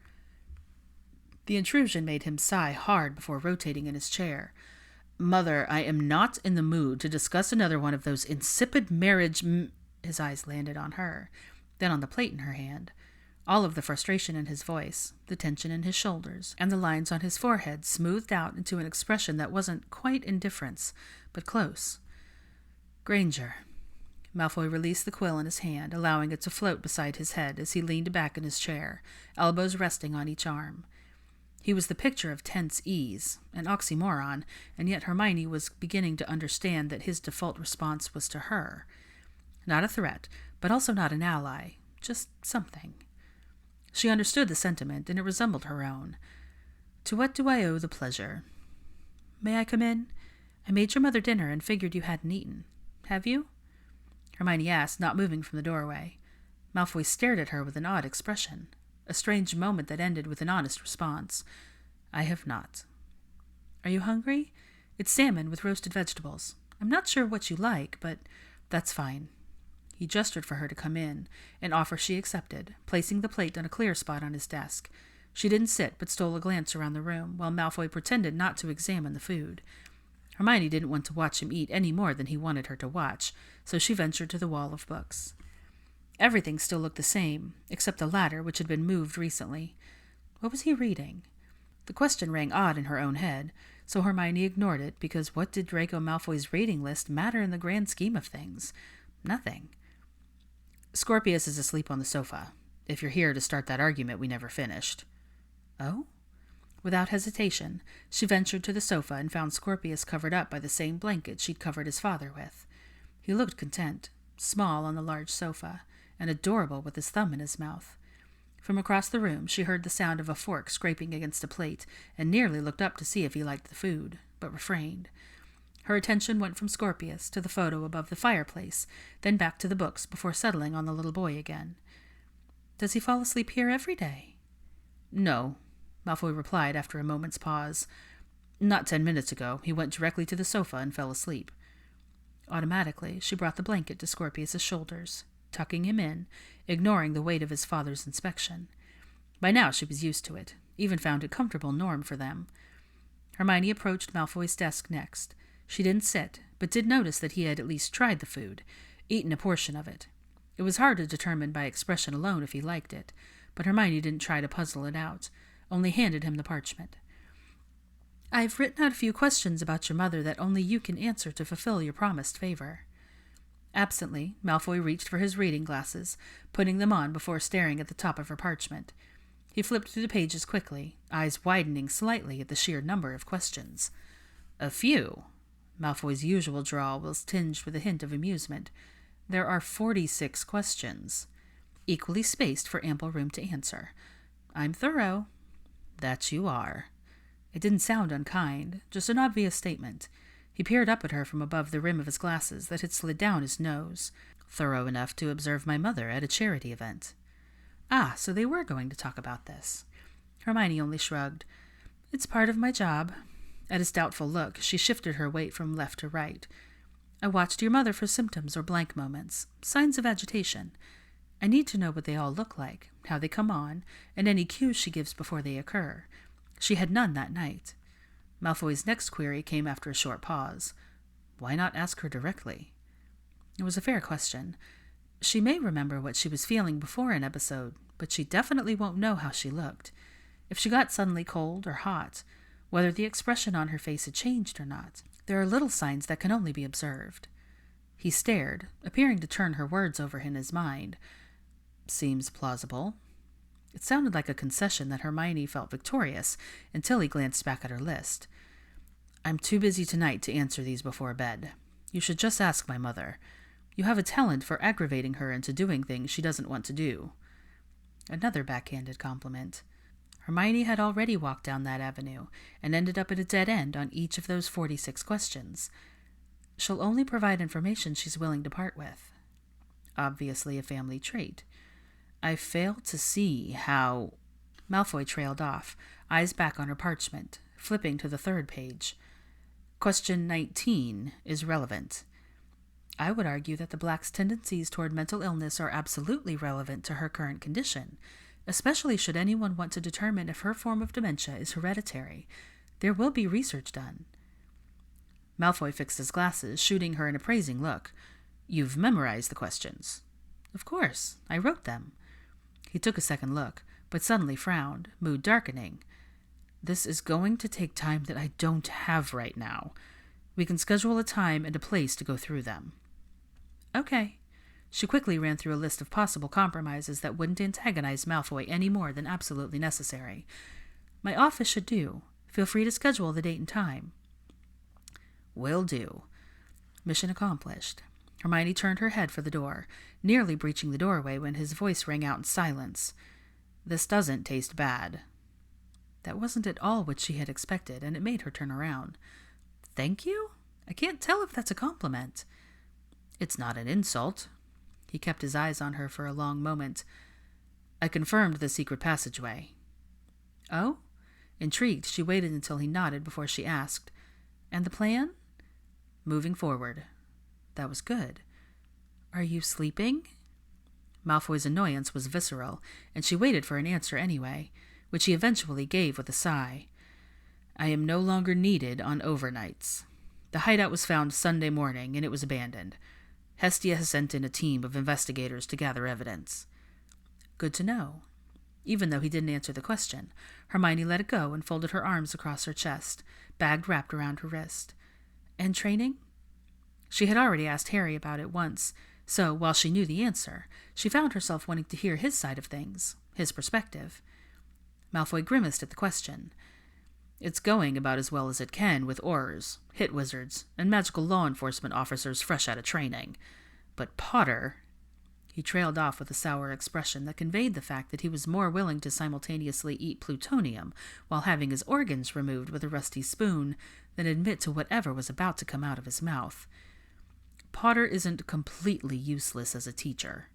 The intrusion made him sigh hard before rotating in his chair. "Mother, I am not in the mood to discuss another one of those insipid marriage His eyes landed on her, then on the plate in her hand. All of the frustration in his voice, the tension in his shoulders, and the lines on his forehead smoothed out into an expression that wasn't quite indifference, but close. "Granger." Malfoy released the quill in his hand, allowing it to float beside his head as he leaned back in his chair, elbows resting on each arm. He was the picture of tense ease, an oxymoron, and yet Hermione was beginning to understand that his default response was to her. Not a threat, but also not an ally, just something. She understood the sentiment, and it resembled her own. "To what do I owe the pleasure?" "May I come in? I made your mother dinner and figured you hadn't eaten. Have you?" Hermione asked, not moving from the doorway. Malfoy stared at her with an odd expression, a strange moment that ended with an honest response. "I have not." "Are you hungry? It's salmon with roasted vegetables. I'm not sure what you like, but that's fine." He gestured for her to come in, an offer she accepted, placing the plate on a clear spot on his desk. She didn't sit, but stole a glance around the room, while Malfoy pretended not to examine the food. Hermione didn't want to watch him eat any more than he wanted her to watch, so she ventured to the wall of books. Everything still looked the same, except the ladder, which had been moved recently. What was he reading? The question rang odd in her own head, so Hermione ignored it, because what did Draco Malfoy's reading list matter in the grand scheme of things? Nothing. "Scorpius is asleep on the sofa. If you're here to start that argument we never finished." "Oh?" Without hesitation, she ventured to the sofa and found Scorpius covered up by the same blanket she'd covered his father with. He looked content, small on the large sofa, and adorable with his thumb in his mouth. From across the room she heard the sound of a fork scraping against a plate and nearly looked up to see if he liked the food, but refrained. Her attention went from Scorpius to the photo above the fireplace, then back to the books before settling on the little boy again. "Does he fall asleep here every day?" "No," Malfoy replied after a moment's pause. "Not 10 minutes ago. He went directly to the sofa and fell asleep." Automatically, she brought the blanket to Scorpius's shoulders, tucking him in, ignoring the weight of his father's inspection. By now she was used to it, even found a comfortable norm for them. Hermione approached Malfoy's desk next. She didn't sit, but did notice that he had at least tried the food, eaten a portion of it. It was hard to determine by expression alone if he liked it, but Hermione didn't try to puzzle it out, only handed him the parchment. "I've written out a few questions about your mother that only you can answer to fulfill your promised favor." Absently, Malfoy reached for his reading glasses, putting them on before staring at the top of her parchment. He flipped through the pages quickly, eyes widening slightly at the sheer number of questions. "A few." Malfoy's usual drawl was tinged with a hint of amusement. "There are 46 questions, equally spaced for ample room to answer. I'm thorough." "That you are." It didn't sound unkind, just an obvious statement. He peered up at her from above the rim of his glasses that had slid down his nose. "Thorough enough to observe my mother at a charity event." Ah, so they were going to talk about this. Hermione only shrugged. "It's part of my job." At his doubtful look, she shifted her weight from left to right. "I watched your mother for symptoms or blank moments, signs of agitation. I need to know what they all look like, how they come on, and any cues she gives before they occur. She had none that night." Malfoy's next query came after a short pause. "Why not ask her directly?" It was a fair question. She may remember what she was feeling before an episode, but she definitely won't know how she looked. If she got suddenly cold or hot, whether the expression on her face had changed or not. There are little signs that can only be observed. He stared, appearing to turn her words over in his mind. "Seems plausible." It sounded like a concession that Hermione felt victorious until he glanced back at her list. "I'm too busy tonight to answer these before bed. You should just ask my mother. You have a talent for aggravating her into doing things she doesn't want to do." Another backhanded compliment. Hermione had already walked down that avenue and ended up at a dead end on each of those 46 questions. She'll only provide information she's willing to part with. Obviously a family trait. I fail to see how... Malfoy trailed off, eyes back on her parchment, flipping to the 3rd page. Question 19 is relevant. I would argue that the Black's tendencies toward mental illness are absolutely relevant to her current condition, especially should anyone want to determine if her form of dementia is hereditary. There will be research done. Malfoy fixed his glasses, shooting her an appraising look. You've memorized the questions. Of course, I wrote them. He took a second look, but suddenly frowned, mood darkening. This is going to take time that I don't have right now. We can schedule a time and a place to go through them. Okay. She quickly ran through a list of possible compromises that wouldn't antagonize Malfoy any more than absolutely necessary. My office should do. Feel free to schedule the date and time. Will do. Mission accomplished. Hermione turned her head for the door, nearly breaching the doorway when his voice rang out in silence. This doesn't taste bad. That wasn't at all what she had expected, and it made her turn around. Thank you? I can't tell if that's a compliment. It's not an insult. He kept his eyes on her for a long moment. I confirmed the secret passageway. Oh? Intrigued, she waited until he nodded before she asked, And the plan? Moving forward. That was good. Are you sleeping? Malfoy's annoyance was visceral, and she waited for an answer anyway, which he eventually gave with a sigh. I am no longer needed on overnights. The hideout was found Sunday morning, and it was abandoned. Hestia has sent in a team of investigators to gather evidence. Good to know. Even though he didn't answer the question, Hermione let it go and folded her arms across her chest, bag wrapped around her wrist. And training? She had already asked Harry about it once, so while she knew the answer, she found herself wanting to hear his side of things, his perspective. Malfoy grimaced at the question. It's going about as well as it can with Aurors, hit wizards, and magical law enforcement officers fresh out of training. But Potter... He trailed off with a sour expression that conveyed the fact that he was more willing to simultaneously eat plutonium while having his organs removed with a rusty spoon than admit to whatever was about to come out of his mouth. Potter isn't completely useless as a teacher.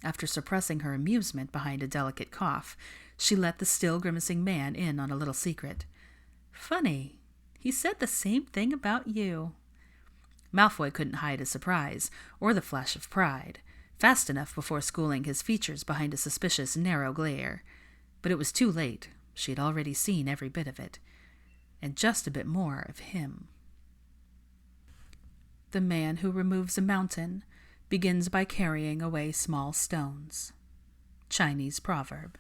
After suppressing her amusement behind a delicate cough, she let the still grimacing man in on a little secret. Funny, he said the same thing about you. Malfoy couldn't hide his surprise, or the flash of pride, fast enough before schooling his features behind a suspicious, narrow glare. But it was too late. She had already seen every bit of it. And just a bit more of him. The man who removes a mountain begins by carrying away small stones. Chinese proverb.